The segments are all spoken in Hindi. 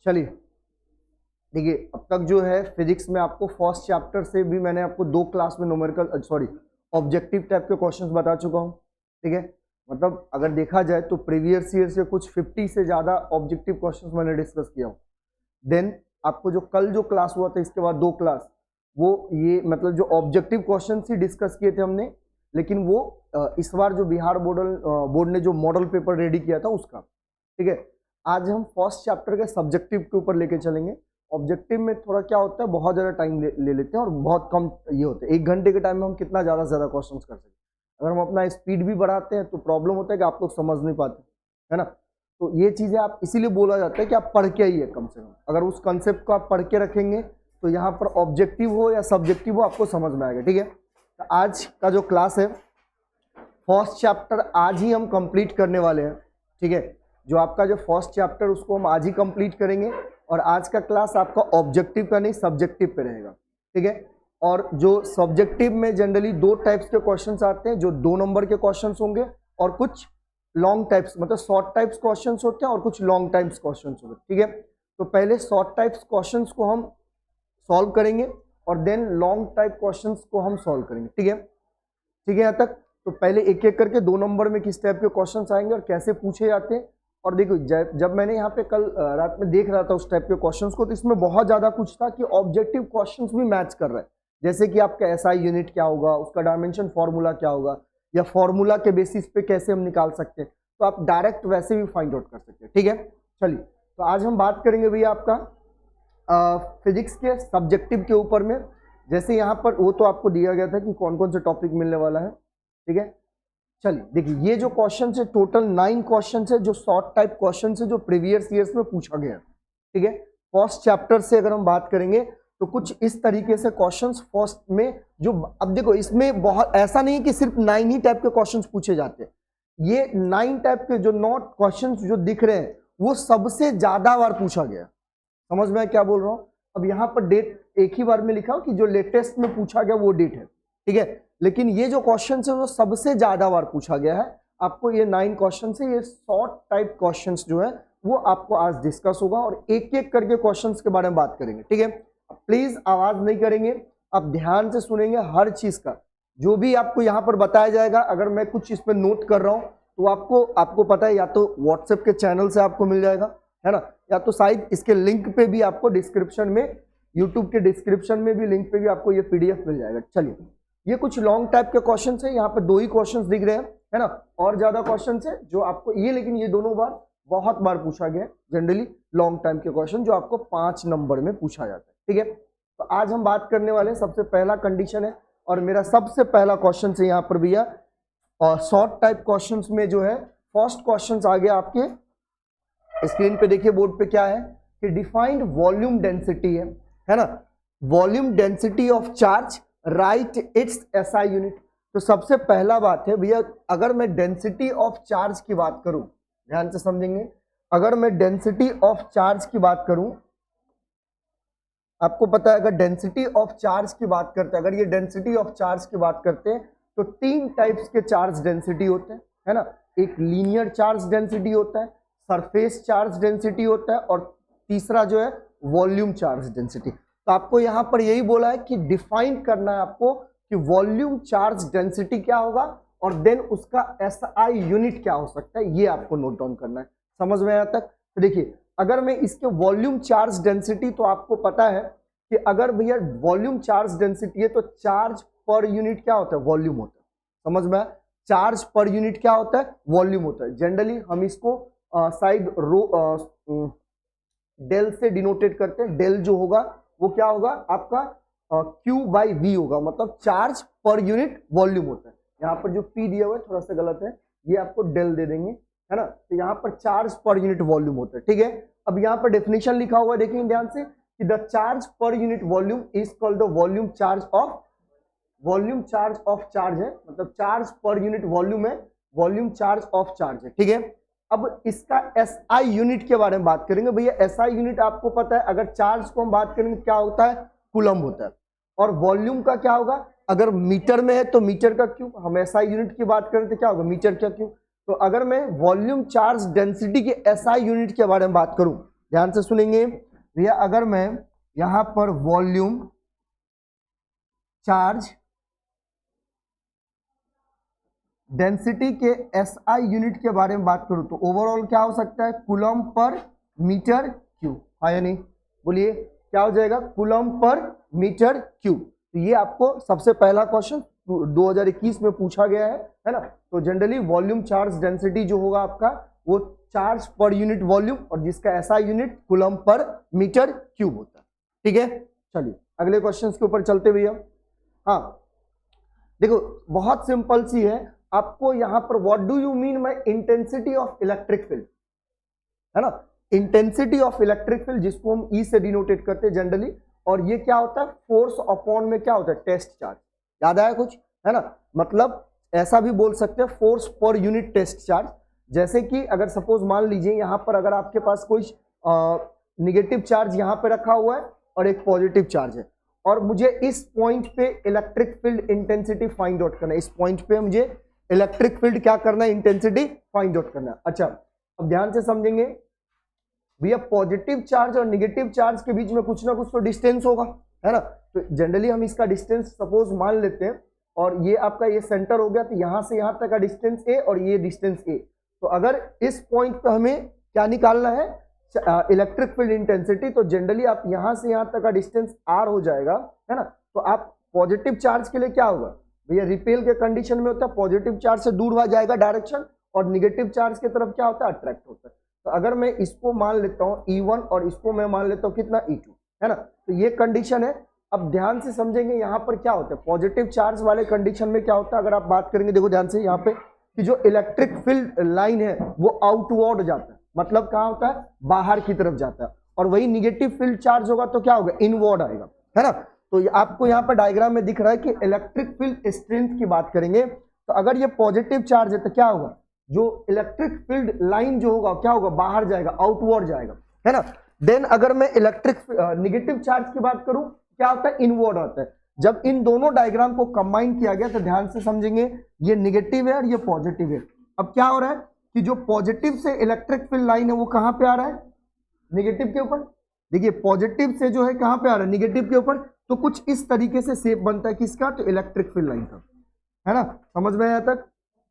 चलिए देखिए, अब तक जो है फिजिक्स में आपको फर्स्ट चैप्टर से भी मैंने आपको 2 क्लास में न्यूमेरिकल ऑब्जेक्टिव टाइप के क्वेश्चंस बता चुका हूँ। ठीक है, मतलब अगर देखा जाए तो प्रीवियस ईयर से कुछ 50 से ज़्यादा ऑब्जेक्टिव क्वेश्चंस मैंने डिस्कस किया हूँ। देन आपको जो कल जो क्लास हुआ था, इसके बाद 2 क्लास, वो ये मतलब जो ऑब्जेक्टिव क्वेश्चन ही डिस्कस किए थे हमने, लेकिन वो इस बार जो बिहार बोर्ड ने जो मॉडल पेपर रेडी किया था उसका। ठीक है, आज हम फर्स्ट चैप्टर के सब्जेक्टिव के ऊपर लेके चलेंगे। ऑब्जेक्टिव में थोड़ा क्या होता है, बहुत ज़्यादा टाइम ले लेते हैं और बहुत कम ये होते हैं। 1 घंटे के टाइम में हम कितना ज़्यादा से ज़्यादा क्वेश्चन कर सकते हैं। अगर हम अपना स्पीड भी बढ़ाते हैं तो प्रॉब्लम होता है कि आप लोग समझ नहीं पाते, है ना। तो ये चीज़ें आप इसीलिए बोला जाता है कि आप पढ़ के आइए कम से कम। अगर उस कंसेप्ट को आप पढ़ के रखेंगे तो यहाँ पर ऑब्जेक्टिव हो या सब्जेक्टिव हो आपको समझ में आएगा। ठीक है, तो आज का जो क्लास है फर्स्ट चैप्टर आज ही हम कंप्लीट करने वाले हैं। ठीक है, जो आपका जो फर्स्ट चैप्टर उसको हम आज ही कंप्लीट करेंगे और आज का क्लास आपका ऑब्जेक्टिव का नहीं सब्जेक्टिव पे रहेगा। ठीक है, और जो सब्जेक्टिव में जनरली 2 टाइप्स के क्वेश्चंस आते हैं, जो 2 नंबर के क्वेश्चंस होंगे और कुछ लॉन्ग टाइप्स मतलब शॉर्ट टाइप्स क्वेश्चंस होते हैं और कुछ लॉन्ग टाइप्स क्वेश्चंस होते हैं। ठीक है, तो पहले शॉर्ट टाइप्स क्वेश्चंस को हम सॉल्व करेंगे और देन लॉन्ग टाइप क्वेश्चंस को हम सॉल्व करेंगे। ठीक है, ठीक है यहाँ तक। तो पहले एक एक करके 2 नंबर में किस टाइप के क्वेश्चंस आएंगे और कैसे पूछे जाते हैं। और देखो जब मैंने यहाँ पे कल रात में देख रहा था उस टाइप के क्वेश्चंस को, तो इसमें बहुत ज़्यादा कुछ था कि ऑब्जेक्टिव क्वेश्चंस भी मैच कर रहा है। जैसे कि आपका एसआई यूनिट क्या होगा, उसका डायमेंशन फॉर्मूला क्या होगा, या फॉर्मूला के बेसिस पे कैसे हम निकाल सकते हैं, तो आप डायरेक्ट वैसे भी फाइंड आउट कर सकते हैं। ठीक है, चलिए तो आज हम बात करेंगे भैया आपका फिजिक्स के सब्जेक्टिव के ऊपर में। जैसे यहाँ पर वो तो आपको दिया गया था कि कौन कौन से टॉपिक मिलने वाला है। ठीक है, चलिए देखिए ये जो क्वेश्चन है टोटल 9 क्वेश्चन है, जो शॉर्ट टाइप क्वेश्चन है, जो प्रीवियस ईयर्स में पूछा गया। ठीक है, फर्स्ट चैप्टर से अगर हम बात करेंगे तो कुछ इस तरीके से क्वेश्चंस फर्स्ट में जो, अब देखो इसमें बहुत ऐसा नहीं कि सिर्फ 9 ही टाइप के क्वेश्चंस पूछे जाते हैं। ये 9 टाइप के जो 9 क्वेश्चंस जो दिख रहे हैं वो सबसे ज्यादा बार पूछा गया। समझ में क्या बोल रहा हूँ। अब यहाँ पर डेट एक ही बार में लिखा हो कि जो लेटेस्ट में पूछा गया वो डेट है। ठीक है, लेकिन ये जो क्वेश्चन है वो सबसे ज्यादा बार पूछा गया है। आपको ये 9 क्वेश्चन है, ये शॉर्ट टाइप क्वेश्चन जो है वो आपको आज डिस्कस होगा और एक एक करके क्वेश्चन के बारे में बात करेंगे। ठीक है, प्लीज आवाज नहीं करेंगे, आप ध्यान से सुनेंगे हर चीज का। जो भी आपको यहाँ पर बताया जाएगा, अगर मैं कुछ इस पर नोट कर रहा हूँ तो आपको पता है, या तो व्हाट्सएप के चैनल से आपको मिल जाएगा, है ना, या तो शायद इसके लिंक पे भी आपको डिस्क्रिप्शन में, यूट्यूब के डिस्क्रिप्शन में भी लिंक पे भी आपको ये पीडीएफ मिल जाएगा। चलिए ये कुछ लॉन्ग टाइप के क्वेश्चन है, यहाँ पे 2 ही क्वेश्चन दिख रहे हैं, है ना, और ज्यादा क्वेश्चन है जो आपको ये, लेकिन ये दोनों बार बहुत बार पूछा गया जनरली लॉन्ग टाइम के क्वेश्चन जो आपको 5 नंबर में पूछा जाता है। ठीक है, तो आज हम बात करने वाले हैं, सबसे पहला कंडीशन है और मेरा सबसे पहला क्वेश्चन है यहाँ पर भैया, और शॉर्ट टाइप क्वेश्चन में जो है फर्स्ट क्वेश्चन आ गया आपके स्क्रीन पे। देखिए बोर्ड पे क्या है कि डिफाइंड वॉल्यूम डेंसिटी है ना, volume density of charge, right it's SI unit. तो सबसे पहला बात है भैया, अगर मैं डेंसिटी ऑफ चार्ज की बात करूं, ध्यान से समझेंगे, अगर मैं डेंसिटी ऑफ चार्ज की बात करूं, आपको पता है अगर डेंसिटी ऑफ चार्ज की बात करते हैं, अगर ये डेंसिटी ऑफ चार्ज की बात करते हैं तो 3 टाइप्स के चार्ज डेंसिटी होते हैं, है ना। एक लीनियर चार्ज डेंसिटी होता है, सरफेस चार्ज डेंसिटी होता है, और तीसरा जो है वॉल्यूम चार्ज डेंसिटी। तो आपको यहाँ पर यही बोला है कि डिफाइन करना है आपको कि वॉल्यूम चार्ज डेंसिटी क्या होगा और देन उसका एसआई यूनिट क्या हो सकता है, ये आपको नोट डाउन करना है। समझ में आया तक। तो देखिए अगर मैं इसके वॉल्यूम चार्ज डेंसिटी, तो आपको पता है कि अगर भैया वॉल्यूम चार्ज डेंसिटी है तो चार्ज पर यूनिट क्या होता है, वॉल्यूम होता है। समझ में आया, चार्ज पर यूनिट क्या होता है, वॉल्यूम होता है। जनरली हम इसको साइड रो डेल से डिनोटेट करते हैं। डेल जो होगा वो क्या होगा आपका Q/V होगा, मतलब चार्ज पर यूनिट वॉल्यूम होता है। यहाँ पर जो P दिया हुआ है थोड़ा सा गलत है, ये आपको डेल दे देंगे, है ना। तो यहाँ पर चार्ज पर यूनिट वॉल्यूम होता है। ठीक है, अब यहाँ पर डेफिनेशन लिखा हुआ है, देखेंगे ध्यान से कि the charge per unit volume is called the volume charge of charge है, मतलब चार्ज पर यूनिट वॉल्यूम है, वॉल्यूम चार्ज ऑफ चार्ज है। ठीक है, अब इसका एसआई यूनिट के बारे में बात करेंगे। भैया एसआई यूनिट आपको पता है, अगर चार्ज को हम बात करेंगे क्या होता है, कूलम होता है, और वॉल्यूम का क्या होगा, अगर मीटर में है तो मीटर का क्यूब, हम एसआई यूनिट की बात करें तो क्या होगा, मीटर का क्यूब। तो अगर मैं वॉल्यूम चार्ज डेंसिटी के एसआई यूनिट के बारे में बात करूं ध्यान से सुनेंगे भैया, अगर मैं यहां पर वॉल्यूम चार्ज डेंसिटी के एसआई यूनिट के बारे में बात करूं तो ओवरऑल क्या हो सकता है, कूलम पर मीटर क्यूब, हाँ या नहीं, बोलिए क्या हो जाएगा, कूलम पर मीटर क्यूब। तो ये आपको सबसे पहला क्वेश्चन 2021 में पूछा गया है ना। तो जनरली वॉल्यूम चार्ज डेंसिटी जो होगा आपका वो चार्ज पर यूनिट वॉल्यूम और जिसका एसआई यूनिट कूलम पर मीटर क्यूब होता है, ठीक है। चलिए अगले क्वेश्चन के ऊपर चलते भैया। हाँ देखो बहुत सिंपल सी है, आपको यहां पर what do you mean by intensity of electric field, है ना, इंटेंसिटी ऑफ इलेक्ट्रिक फील्ड जिसको हम ई से डिनोटेट करते हैं जनरली, और ये क्या होता है, फोर्स अपॉन में क्या होता है, टेस्ट चार्ज, याद आया कुछ, है ना, मतलब ऐसा भी बोल सकते हैं force per unit test charge. जैसे कि अगर सपोज मान लीजिए यहां पर अगर आपके पास कोई निगेटिव चार्ज यहां पे रखा हुआ है और एक पॉजिटिव चार्ज है, और मुझे इस पॉइंट पे electric field intensity find out करना है, इस पॉइंट पे मुझे इलेक्ट्रिक फील्ड क्या करना है, इंटेंसिटी फाइंड आउट करना है। अच्छा अब ध्यान से समझेंगे भैया, पॉजिटिव चार्ज और नेगेटिव चार्ज के बीच में कुछ ना कुछ तो डिस्टेंस होगा, है ना। तो जनरली हम इसका डिस्टेंस सपोज मान लेते हैं, और ये आपका ये सेंटर हो गया, तो यहां से यहां तक का डिस्टेंस ए और ये डिस्टेंस ए। तो अगर इस पॉइंट पे हमें क्या निकालना है, इलेक्ट्रिक फील्ड इंटेंसिटी, तो जनरली आप यहां से यहां तक का डिस्टेंस आर हो जाएगा, है ना। तो आप पॉजिटिव चार्ज के लिए क्या होगा भैया, रिपेल के कंडीशन में होता है पॉजिटिव चार्ज से दूर हो जाएगा डायरेक्शन, और निगेटिव चार्ज की तरफ क्या होता है, अट्रैक्ट होता है। तो अगर मैं इसको मान लेता हूं E1 और इसको मैं मान लेता हूं कितना E2, है ना, तो ये कंडीशन है। अब ध्यान से समझेंगे यहां पर क्या होता है, पॉजिटिव चार्ज वाले कंडीशन में क्या होता है, अगर आप बात करेंगे देखो ध्यान से यहाँ पे कि जो इलेक्ट्रिक फील्ड लाइन है वो आउटवर्ड जाता है, मतलब कहाँ होता है, बाहर की तरफ जाता है, और वही निगेटिव फील्ड चार्ज होगा तो क्या होगा, इनवर्ड आएगा, है ना। तो आपको यहाँ पर डायग्राम में दिख रहा है कि इलेक्ट्रिक फील्ड स्ट्रेंथ की बात करेंगे, तो अगर ये पॉजिटिव चार्ज है तो क्या होगा, जो इलेक्ट्रिक फील्ड लाइन जो होगा क्या होगा, बाहर जाएगा, आउटवर्ड जाएगा, है ना। देन अगर मैं इलेक्ट्रिक निगेटिव चार्ज की बात करूं क्या होता है, इनवर्ड होता है। जब इन दोनों डायग्राम को कंबाइन किया गया तो ध्यान से समझेंगे, ये निगेटिव है और ये पॉजिटिव है। अब क्या हो रहा है कि जो पॉजिटिव से इलेक्ट्रिक फील्ड लाइन है वो कहां पे आ रहा है, निगेटिव के ऊपर। देखिए पॉजिटिव से जो है कहां पे आ रहा है, निगेटिव के ऊपर। तो कुछ इस तरीके से शेप बनता है किसका, तो इलेक्ट्रिक फील्ड लाइन का, है ना। समझ में आया तक,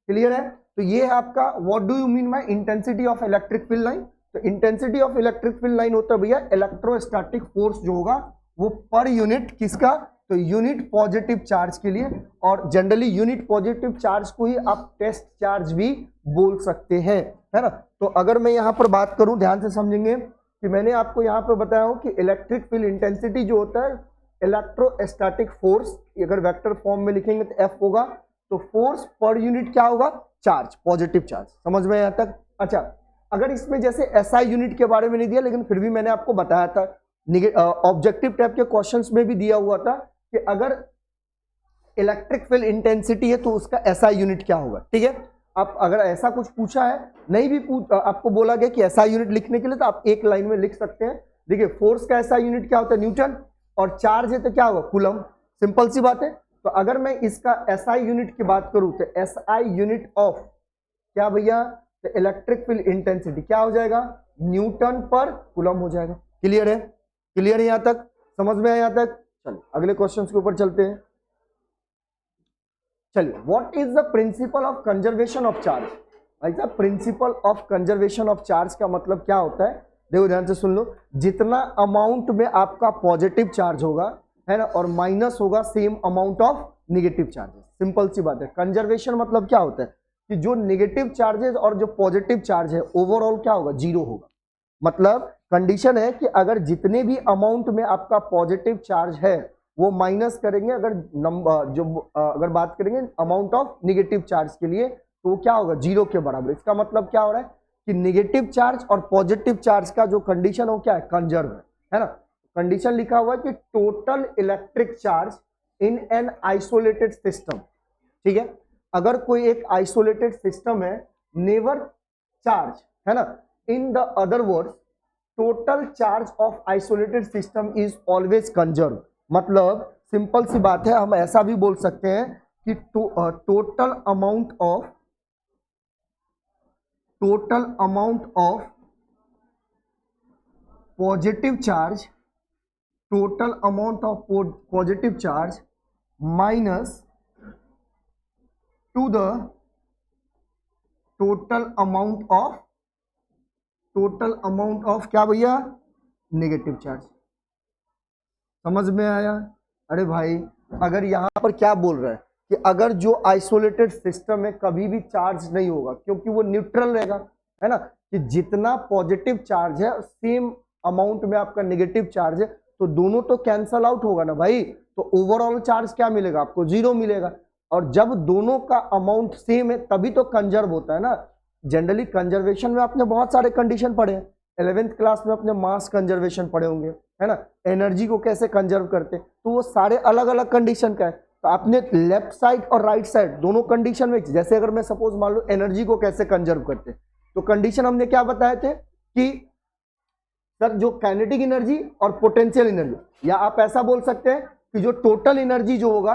क्लियर है। तो ये है आपका what do you mean by intensity of electric field line. So intensity of electric field line होता है भैया इलेक्ट्रोस्टैटिक फोर्स जो होगा वो पर यूनिट किसका, तो यूनिट पॉजिटिव चार्ज के लिए, और जनरली यूनिट पॉजिटिव चार्ज को ही आप टेस्ट चार्ज भी बोल सकते हैं, है ना। तो अगर मैं यहां पर बात करूं, ध्यान से समझेंगे कि मैंने आपको यहां पर बताया हूं कि इलेक्ट्रिक फील्ड इंटेंसिटी जो होता है इलेक्ट्रोस्टैटिक फोर्स, अगर वेक्टर फॉर्म में लिखेंगे तो एफ होगा, तो फोर्स पर यूनिट क्या होगा, चार्ज, पॉजिटिव चार्ज। समझ में यहाँ तक। अच्छा अगर इसमें जैसे एसआई यूनिट के बारे में नहीं दिया, लेकिन फिर भी मैंने आपको बताया था, ऑब्जेक्टिव टाइप के क्वेश्चंस में भी दिया हुआ था कि अगर इलेक्ट्रिक फील्ड इंटेंसिटी है तो उसका एसआई यूनिट क्या होगा, ठीक है। आप अगर ऐसा कुछ पूछा है, नहीं भी आपको बोला गया कि एसआई यूनिट लिखने के लिए, तो आप एक लाइन में लिख सकते हैं। देखिए फोर्स का एसआई यूनिट क्या होता है, न्यूटन, और चार्ज है तो क्या होगा, कूलम, सिंपल सी बात है। तो अगर मैं इसका एसआई यूनिट की बात करूं तो एसआई यूनिट ऑफ क्या भैया, तो इलेक्ट्रिक फील्ड इंटेंसिटी क्या हो जाएगा, न्यूटन पर कूलम हो जाएगा। क्लियर है, क्लियर है यहां तक, समझ में आया यहां तक। चलिए अगले क्वेश्चन के ऊपर चलते हैं। चलिए what is the principle of conservation of charge. ऐसा principle of conservation of charge का मतलब क्या होता है, देखो ध्यान से सुन लो। जितना अमाउंट में आपका पॉजिटिव चार्ज होगा, है ना, और माइनस होगा same amount of negative charges, simple सी बात है। कंजर्वेशन मतलब क्या होता है कि जो नेगेटिव चार्जेस और जो पॉजिटिव चार्ज है ओवरऑल क्या होगा, जीरो होगा। मतलब कंडीशन है कि अगर जितने भी अमाउंट में आपका पॉजिटिव चार्ज है वो माइनस करेंगे, अगर नंबर अगर बात करेंगे अमाउंट ऑफ नेगेटिव चार्ज के लिए, तो वो क्या होगा, जीरो के बराबर। इसका मतलब क्या हो रहा है कि नेगेटिव चार्ज और पॉजिटिव चार्ज का जो कंडीशन हो क्या है, कंजर्व है ना। कंडीशन लिखा हुआ है कि total electric charge in an isolated system, ठीक है। अगर कोई एक आइसोलेटेड सिस्टम है, नेवर चार्ज, है ना, in the other words total charge of isolated system is always conserve. मतलब सिंपल सी बात है, हम ऐसा भी बोल सकते हैं कि total amount of positive charge, total amount of positive charge minus two the total amount of क्या भैया, नेगेटिव चार्ज। समझ में आया? अरे भाई अगर यहां पर क्या बोल रहा है कि अगर जो आइसोलेटेड सिस्टम है कभी भी चार्ज नहीं होगा क्योंकि वो न्यूट्रल रहेगा, है ना, कि जितना पॉजिटिव चार्ज है सेम अमाउंट में आपका नेगेटिव चार्ज है, तो दोनों तो कैंसल आउट होगा ना भाई, तो ओवरऑल चार्ज क्या मिलेगा आपको, 0 मिलेगा। और जब दोनों का अमाउंट सेम है तभी तो कंजर्व होता है ना। जनरली कंजर्वेशन में आपने बहुत सारे कंडीशन पढ़े हैं, 11th क्लास में अपने मास कंजर्वेशन पढ़े होंगे, है ना, एनर्जी को कैसे कंजर्व करते, तो वो सारे अलग अलग कंडीशन का है। तो आपने लेफ्ट साइड और राइट साइड दोनों कंडीशन में, जैसे अगर मैं सपोज मान लो एनर्जी को कैसे कंजर्व करते, तो कंडीशन हमने क्या बताए थे कि सर जो काइनेटिक एनर्जी और पोटेंशियल एनर्जी, या आप ऐसा बोल सकते हैं कि जो टोटल एनर्जी जो होगा,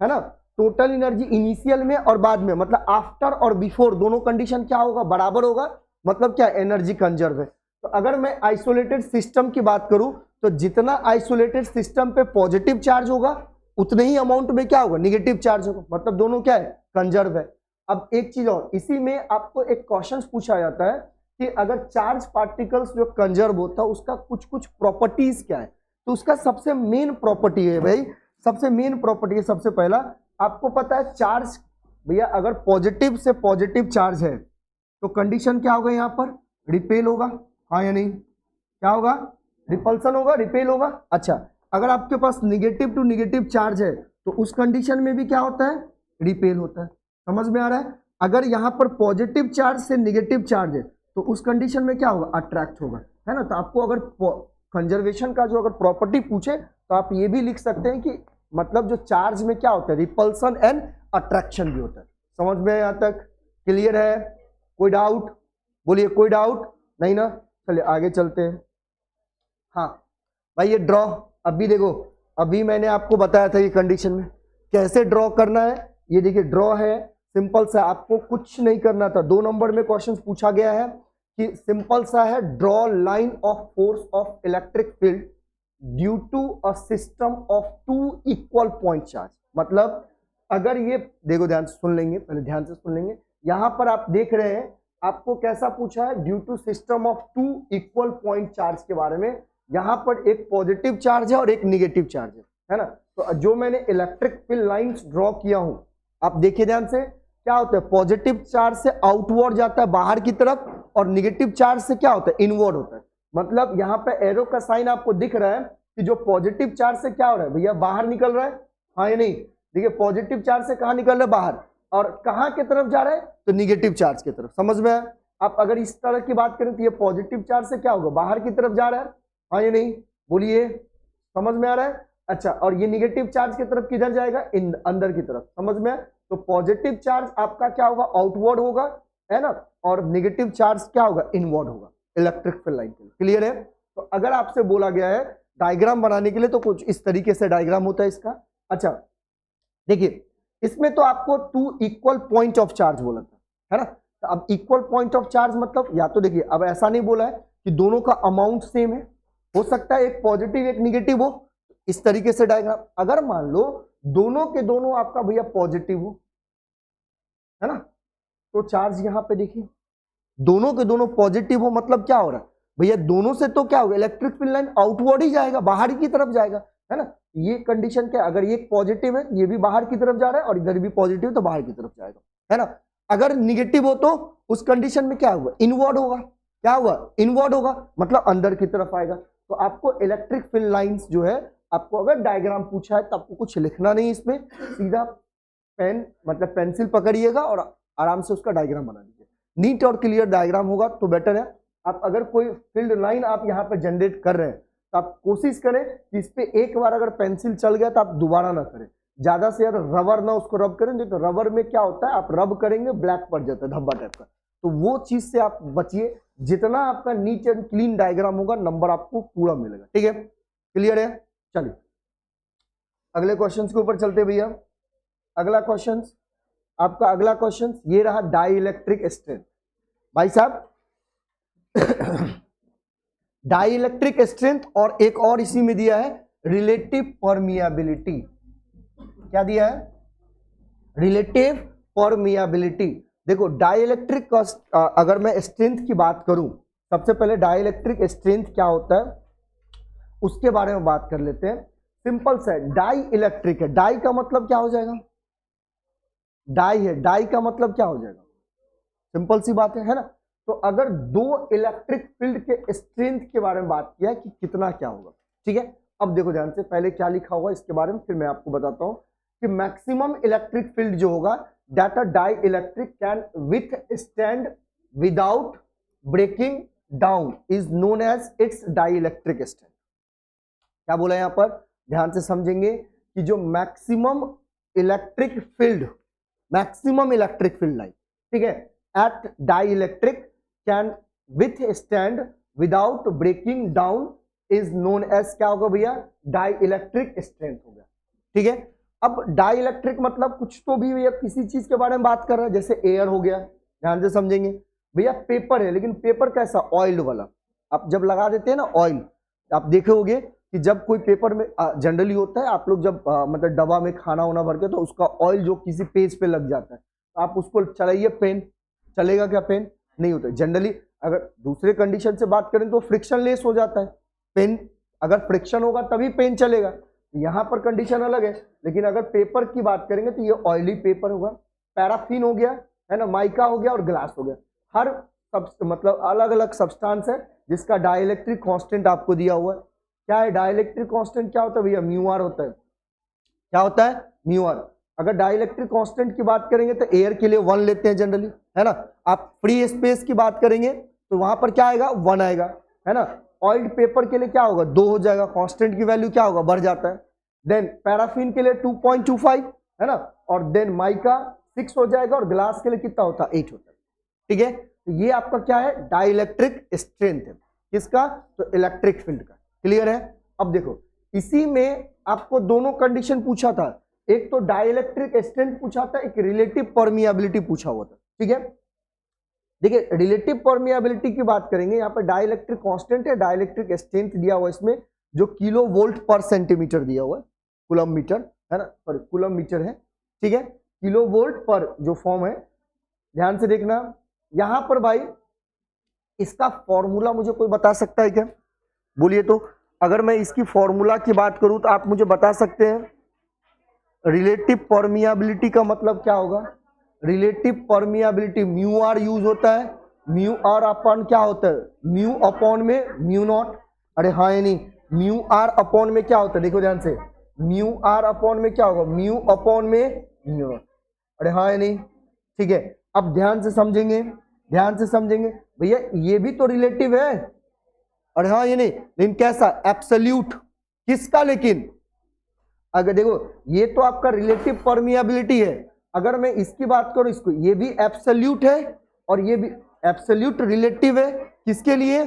है ना, टोटल एनर्जी इनिशियल में और बाद में, मतलब आफ्टर और बिफोर दोनों कंडीशन क्या होगा, बराबर होगा, मतलब क्या, एनर्जी कंजर्व है। तो अगर मैं आइसोलेटेड सिस्टम की बात करूं तो जितना आइसोलेटेड सिस्टम पे पॉजिटिव चार्ज होगा उतने ही अमाउंट में क्या होगा, नेगेटिव चार्ज होगा, मतलब दोनों क्या है, कंजर्व है। अब एक चीज और, इसी में आपको एक क्वेश्चन पूछा जाता है कि अगर चार्ज पार्टिकल्स जो कंजर्व होता है उसका कुछ कुछ प्रॉपर्टीज क्या है, तो उसका सबसे मेन प्रॉपर्टी है भाई, सबसे मेन प्रॉपर्टी है, सबसे पहला आपको पता है चार्ज भैया, अगर पॉजिटिव से पॉजिटिव चार्ज है तो कंडीशन क्या होगा, यहां पर रिपेल होगा, हाँ या नहीं, क्या होगा, रिपल्सन होगा, रिपेल होगा। अच्छा, अगर आपके पास निगेटिव टू निगेटिव चार्ज है तो उस कंडीशन में भी क्या होता है, रिपेल होता है। समझ में आ रहा है? अगर यहां पर पॉजिटिव चार्ज से निगेटिव चार्ज है तो उस कंडीशन में क्या होगा, अट्रैक्ट होगा, है ना। तो आपको अगर कंजर्वेशन का जो अगर प्रॉपर्टी पूछे तो आप ये भी लिख सकते हैं कि मतलब जो चार्ज में क्या होता है, रिपल्सन एंड अट्रैक्शन भी होता है। समझ में यहां तक क्लियर है? कोई डाउट बोलिए, कोई डाउट नहीं ना? चलिए आगे चलते हैं। हाँ भाई ये ड्रॉ, अभी देखो, अभी मैंने आपको बताया था ये कंडीशन में कैसे ड्रॉ करना है। ये देखिए ड्रॉ है, सिंपल सा, आपको कुछ नहीं करना था। 2 नंबर में क्वेश्चन पूछा गया है कि सिंपल सा है, draw line of force of electric field due to a system of 2 equal point charge. मतलब अगर ये देखो, ध्यान से सुन लेंगे, पहले ध्यान से सुन लेंगे। यहां पर आप देख रहे हैं आपको कैसा पूछा है, due to system of 2 equal point charge के बारे में। यहां पर एक पॉजिटिव चार्ज है और एक निगेटिव चार्ज है ना। तो जो मैंने इलेक्ट्रिक फील्ड लाइंस ड्रॉ किया हूं, आप देखिए ध्यान से, क्या होता है, पॉजिटिव चार्ज से आउटवर्ड जाता है बाहर की तरफ, और निगेटिव चार्ज से क्या होता है, इनवर्ड होता है। मतलब यहाँ पे एरो का साइन आपको दिख रहा है कि जो पॉजिटिव चार्ज से क्या हो रहा है भैया, बाहर निकल रहा है, हाँ या नहीं। देखिए पॉजिटिव चार्ज से कहाँ निकल रहा है, बाहर, और कहाँ की तरफ जा रहा है, तो निगेटिव चार्ज की तरफ। समझ में आया? आप अगर इस तरह की बात करें तो ये पॉजिटिव चार्ज से क्या होगा, बाहर की तरफ जा रहा है, हाँ या नहीं, बोलिए, समझ में आ रहा है? अच्छा, और ये निगेटिव चार्ज की तरफ किधर जाएगा, अंदर की तरफ। समझ में? तो पॉजिटिव चार्ज आपका क्या होगा, आउटवर्ड होगा, है ना, और नेगेटिव चार्ज क्या होगा, इनवर्ड होगा इलेक्ट्रिक फील्ड लाइन के लिए। क्लियर है? तो अगर आपसे बोला गया है डायग्राम बनाने के लिए तो कुछ इस तरीके से डायग्राम होता है इसका। अच्छा देखिए, इसमें तो आपको 2 इक्वल पॉइंट ऑफ चार्ज बोला था, है ना। तो अब इक्वल पॉइंट ऑफ चार्ज मतलब, या तो देखिए अब ऐसा नहीं बोला है कि दोनों का अमाउंट सेम है, हो सकता है एक पॉजिटिव एक निगेटिव हो, इस तरीके से डायग्राम। अगर मान लो दोनों के दोनों आपका भैया पॉजिटिव हो, है ना, तो चार्ज यहां पे देखिए दोनों के दोनों पॉजिटिव हो, मतलब क्या हो रहा है भैया, दोनों से तो क्या होगा, इलेक्ट्रिक फील्ड लाइन आउटवर्ड ही जाएगा, बाहर की तरफ जाएगा, है ना। ये कंडीशन क्या, अगर ये पॉजिटिव है ये भी बाहर की तरफ जा रहा है, और इधर भी पॉजिटिव तो बाहर की तरफ जाएगा, है ना। अगर निगेटिव हो तो उस कंडीशन में क्या होगा, इनवर्ड होगा, क्या होगा, इनवर्ड होगा, मतलब अंदर की तरफ आएगा। तो आपको इलेक्ट्रिक फील्ड लाइंस जो है, आपको अगर डायग्राम पूछा है तो आपको कुछ लिखना नहीं इसमें, सीधा पेन मतलब पेंसिल पकड़िएगा और आराम से उसका डायग्राम बना दीजिए। नीट और क्लियर डायग्राम होगा तो बेटर है। आप अगर कोई फील्ड लाइन आप यहाँ पे जनरेट कर रहे हैं तो आप कोशिश करें कि इस पे एक बार अगर पेंसिल चल गया तो आप दोबारा ना करें, ज्यादा से ज्यादा रबर ना उसको रब करें, नहीं तो रबर में क्या होता है, आप रब करेंगे ब्लैक पड़ जाता है, धब्बा टाइप का, तो वो चीज से आप बचिए। जितना आपका नीट एंड क्लीन डायग्राम होगा नंबर आपको पूरा मिलेगा। ठीक है, क्लियर है? चलिए अगले क्वेश्चन के ऊपर चलते भैया। अगला क्वेश्चन, आपका अगला क्वेश्चन ये रहा, डाई इलेक्ट्रिक स्ट्रेंथ। भाई साहब डाई इलेक्ट्रिक स्ट्रेंथ, और एक और इसी में दिया है रिलेटिव परमियाबिलिटी। क्या दिया है? Relative permeability. देखो डाई इलेक्ट्रिक अगर मैं स्ट्रेंथ की बात करूं, सबसे पहले डाई इलेक्ट्रिक स्ट्रेंथ क्या होता है उसके बारे में बात कर लेते हैं। सिंपल सा डाई इलेक्ट्रिक है, डाई का मतलब क्या हो जाएगा? डाई है, डाई का मतलब क्या हो जाएगा? सिंपल सी बात है ना। तो अगर दो इलेक्ट्रिक फील्ड के स्ट्रेंथ के बारे में बात किया कि कितना क्या होगा, ठीक है। अब देखो ध्यान से, पहले क्या लिखा हुआ इसके बारे में फिर मैं आपको बताता हूं कि मैक्सिमम इलेक्ट्रिक फील्ड जो होगा that a dielectric can withstand without breaking down is known as its dielectric strength. क्या बोला यहां पर? ध्यान से समझेंगे कि जो मैक्सिमम इलेक्ट्रिक फील्ड लाइन, ठीक है, at dielectric can withstand without breaking down is known as क्या होगा भैया? डाई इलेक्ट्रिक स्ट्रेंथ हो गया, ठीक है। अब डाई इलेक्ट्रिक मतलब कुछ तो भी भैया किसी चीज के बारे में बात कर रहा है, जैसे एयर हो गया, ध्यान से समझेंगे भैया। पेपर है, लेकिन पेपर कैसा? ऑयल वाला। आप जब लगा देते हैं ना ऑयल, आप देखे होंगे कि जब कोई पेपर में जनरली होता है, आप लोग जब मतलब डब्बा में खाना वाना भर के तो उसका ऑयल जो किसी पेज पे लग जाता है, तो आप उसको चलाइए, पेन चलेगा क्या? पेन नहीं होता जनरली। अगर दूसरे कंडीशन से बात करें तो फ्रिक्शन लेस हो जाता है पेन, अगर फ्रिक्शन होगा तभी पेन चलेगा। यहाँ पर कंडीशन अलग है, लेकिन अगर पेपर की बात करेंगे तो ये ऑयली पेपर होगा, पैराफिन हो गया है ना, माइका हो गया और ग्लास हो गया। हर मतलब अलग अलग सब्सटेंस है जिसका डाइलेक्ट्रिक कांस्टेंट आपको दिया हुआ है। क्या है डाइलेक्ट्रिक कांस्टेंट? क्या होता है भैया? म्यू आर होता है। क्या होता है? Mu R. अगर डाइलेक्ट्रिक कांस्टेंट की बात करेंगे तो एयर के लिए 1 लेते हैं जनरली, है ना। आप फ्री स्पेस की बात करेंगे तो वहां पर क्या आएगा? 1 आएगा, है ना। ऑयल्ड पेपर के लिए क्या होगा? 2 हो जाएगा, कांस्टेंट की वैल्यू क्या होगा? बढ़ जाता है। देन पैराफिन के लिए 2.25, है ना, और देन माइका 6 हो जाएगा, और ग्लास के लिए कितना होता है? 8 होता है, ठीक है। तो ये आपका क्या है? डाइलेक्ट्रिक स्ट्रेंथ है। किसका? तो इलेक्ट्रिक फील्ड का। क्लियर है? अब देखो इसी में आपको दोनों कंडीशन पूछा था, एक तो डाइलेक्ट्रिक स्ट्रेंथ पूछा था, एक रिलेटिव परमियाबिलिटी पूछा हुआ था, ठीक है। देखिए रिलेटिव परमियाबिलिटी की बात करेंगे, यहाँ पर डाइलेक्ट्रिक कांस्टेंट है, डाइलेक्ट्रिक स्ट्रेंथ दिया हुआ इसमें जो किलो वोल्ट पर सेंटीमीटर दिया हुआ है, कूलम मीटर, है ना, सॉरी कूलम मीटर है, ठीक है। किलो वोल्ट पर जो फॉर्म है, ध्यान से देखना। यहां पर भाई इसका फॉर्मूला मुझे कोई बता सकता है क्या? बोलिए तो। अगर मैं इसकी फॉर्मूला की बात करूं तो आप मुझे बता सकते हैं रिलेटिव परमियाबिलिटी का मतलब क्या होगा? Relative permeability mu R use होता है, म्यू आर अपॉन क्या होता है? म्यू अपॉन में म्यू नॉट। अरे हाँ, यानी म्यू आर अपॉन में क्या होता है? देखो ध्यान से, म्यू आर अपॉन में क्या होगा? म्यू अपॉन में म्यू नॉट। अरे हाँ या नहीं? ठीक है। अब ध्यान से समझेंगे, ध्यान से समझेंगे भैया, ये भी तो रिलेटिव है। अरे हाँ ये नहीं, लेकिन कैसा? एब्सोल्यूट। किसका? लेकिन अगर देखो ये तो आपका रिलेटिव परमियाबिलिटी है, अगर मैं इसकी बात करूं, इसको, ये भी एब्सोल्यूट है और ये भी एब्सोल्यूट रिलेटिव है। किसके लिए?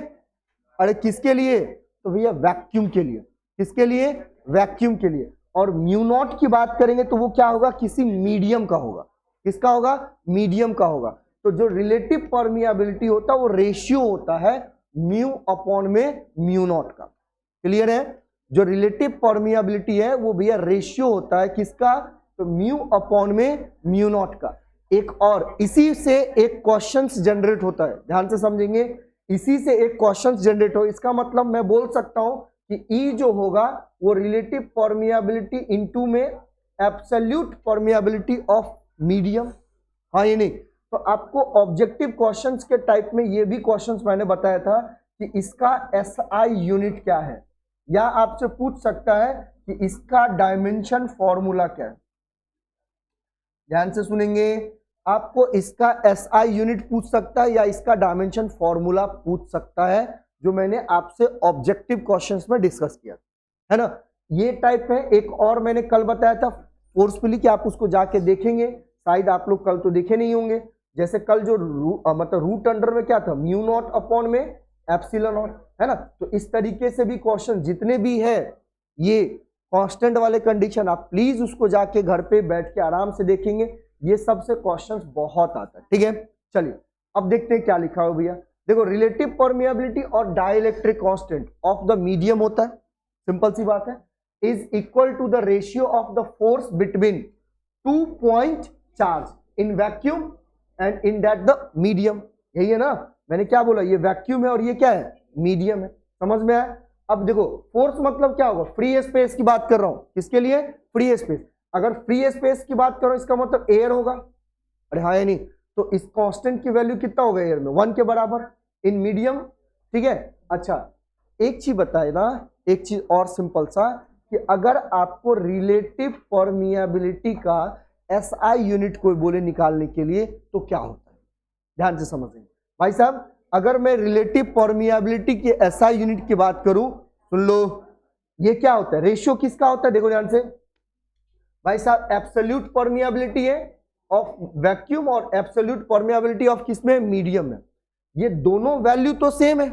अरे किसके लिए? तो भैया वैक्यूम के लिए। किसके लिए? वैक्यूम के लिए। और म्यू नॉट की बात करेंगे तो वो क्या होगा? किसी मीडियम का होगा। किसका होगा? मीडियम का होगा। तो जो रिलेटिव परमियाबिलिटी होता है वो रेशियो होता है म्यू अपॉन में म्यू नॉट का। क्लियर है? जो रिलेटिव परमियाबिलिटी है वो भैया रेशियो होता है किसका? तो म्यू अपॉन में म्यू नॉट का। एक और इसी से एक क्वेश्चन जनरेट होता है, ध्यान से समझेंगे, इसी से एक क्वेश्चन जनरेट हो। इसका मतलब मैं बोल सकता हूं कि ई जो होगा वो रिलेटिव परमियाबिलिटी इनटू में एब्सोल्यूट परमियाबिलिटी ऑफ मीडियम। हाँ ये नहीं? तो आपको ऑब्जेक्टिव क्वेश्चंस के टाइप में ये भी क्वेश्चंस मैंने बताया था कि इसका एसआई यूनिट क्या है, या आपसे पूछ सकता है कि इसका डायमेंशन फॉर्मूला क्या है। ध्यान से सुनेंगे, आपको इसका एसआई यूनिट पूछ सकता है या इसका डायमेंशन फॉर्मूला पूछ सकता है, जो मैंने आपसे ऑब्जेक्टिव क्वेश्चंस में डिस्कस किया, है ना। ये टाइप है। एक और मैंने कल बताया था फोर्सफुली कि आप उसको जाके देखेंगे, शायद आप लोग कल तो देखे नहीं होंगे। जैसे कल जो मतलब रूट अंडर में क्या था? म्यू नॉट अपॉन में एप्सिलॉन नॉट, है ना। तो इस तरीके से भी क्वेश्चन जितने भी है ये कांस्टेंट वाले कंडीशन, आप प्लीज उसको जाके घर पे बैठ के आराम से देखेंगे, ये सबसे क्वेश्चंस बहुत आता है, ठीक है। चलिए अब देखते हैं क्या लिखा हो भैया। देखो रिलेटिव परमिएबिलिटी और dielectric constant of the medium होता है, सिंपल सी बात है, is equal to the ratio of the force between 2 point charge in vacuum and in that the medium. यही है ना, मैंने क्या बोला, ये वैक्यूम है और ये क्या है, मीडियम है। समझ में आया? अब देखो फोर्स मतलब क्या होगा, फ्री स्पेस की बात कर रहा हूं, किसके लिए, फ्री स्पेस। अगर फ्री स्पेस की बात करो इसका मतलब एयर होगा, अरे हाँ या नहीं, तो इस कांस्टेंट की वैल्यू कितना होगा एयर में, 1 के बराबर, इन मीडियम, ठीक है। अच्छा एक चीज बताए ना, एक चीज और सिंपल सा, कि अगर आपको रिलेटिव परमिएबिलिटी का एसआई यूनिट कोई बोले निकालने के लिए तो क्या होता है, ध्यान से समझेंगे भाई साहब। अगर मैं रिलेटिव परमिएबिलिटी की एसआई यूनिट की बात करूं, सुन लो, ये क्या होता है, रेशियो किसका होता है, देखो ध्यान से भाई साहब, एब्सोल्यूट परमिएबिलिटी है ऑफ वैक्यूम और एब्सोल्यूट परमिएबिलिटी ऑफ किसमें, मीडियम में। ये दोनों वैल्यू तो सेम है,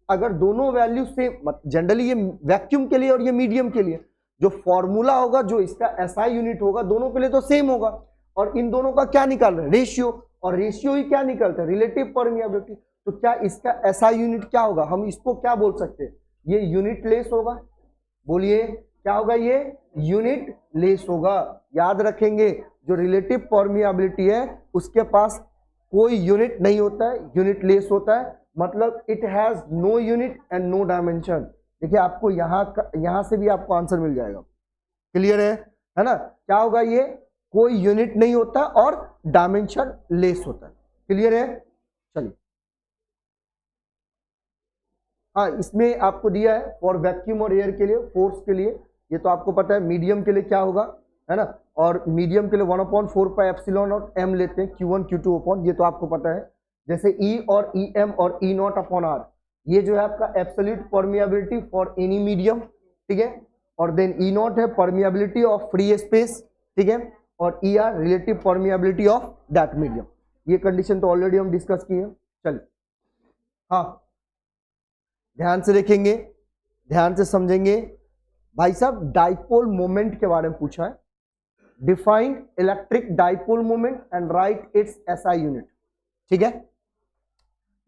अगर दोनों वैल्यू सेम, जनरली ये वैक्यूम के लिए और ये मीडियम के लिए जो फॉर्मूला होगा, जो इसका एसआई यूनिट होगा, दोनों के लिए तो सेम होगा, और इन दोनों का क्या निकाल रहे हैं, रेशियो, और रेशियो ही क्या निकलता है, रिलेटिव परमिएबिलिटी। तो क्या इसका एसआई यूनिट क्या होगा, हम इसको क्या बोल सकते हैं, ये यूनिट लेस होगा, बोलिए क्या होगा, ये यूनिट लेस होगा। याद रखेंगे जो रिलेटिव परमिएबिलिटी है उसके पास कोई यूनिट नहीं होता है, यूनिट लेस होता है, मतलब it has no unit and no dimension. देखिए आपको यहां से भी आपको आंसर मिल जाएगा, क्लियर है ना, क्या होगा, ये कोई यूनिट नहीं होता और डायमेंशन लेस होता है, क्लियर है। चलिए हाँ, इसमें आपको दिया है फॉर वैक्यूम और एयर के लिए, फोर्स के लिए ये तो आपको पता है, मीडियम के लिए क्या होगा, है ना, और मीडियम के लिए 1/4 पाई एप्सिलॉन और m लेते हैं, Q1 Q2 अपॉन, ये तो आपको पता है। जैसे E और EM और E0 अपॉन R, ये जो है आपका absolute permeability for any medium, ठीक है, और देन E0 है परमिएबिलिटी ऑफ फ्री स्पेस, ठीक है, और ER relative permeability of that medium. ये कंडीशन तो ऑलरेडी हम डिस्कस किए हैं। चलिए हाँ, ध्यान से देखेंगे, ध्यान से समझेंगे भाई साहब। डाइपोल मोमेंट के बारे में पूछा है, define electric dipole moment and right it's SI unit, ठीक है।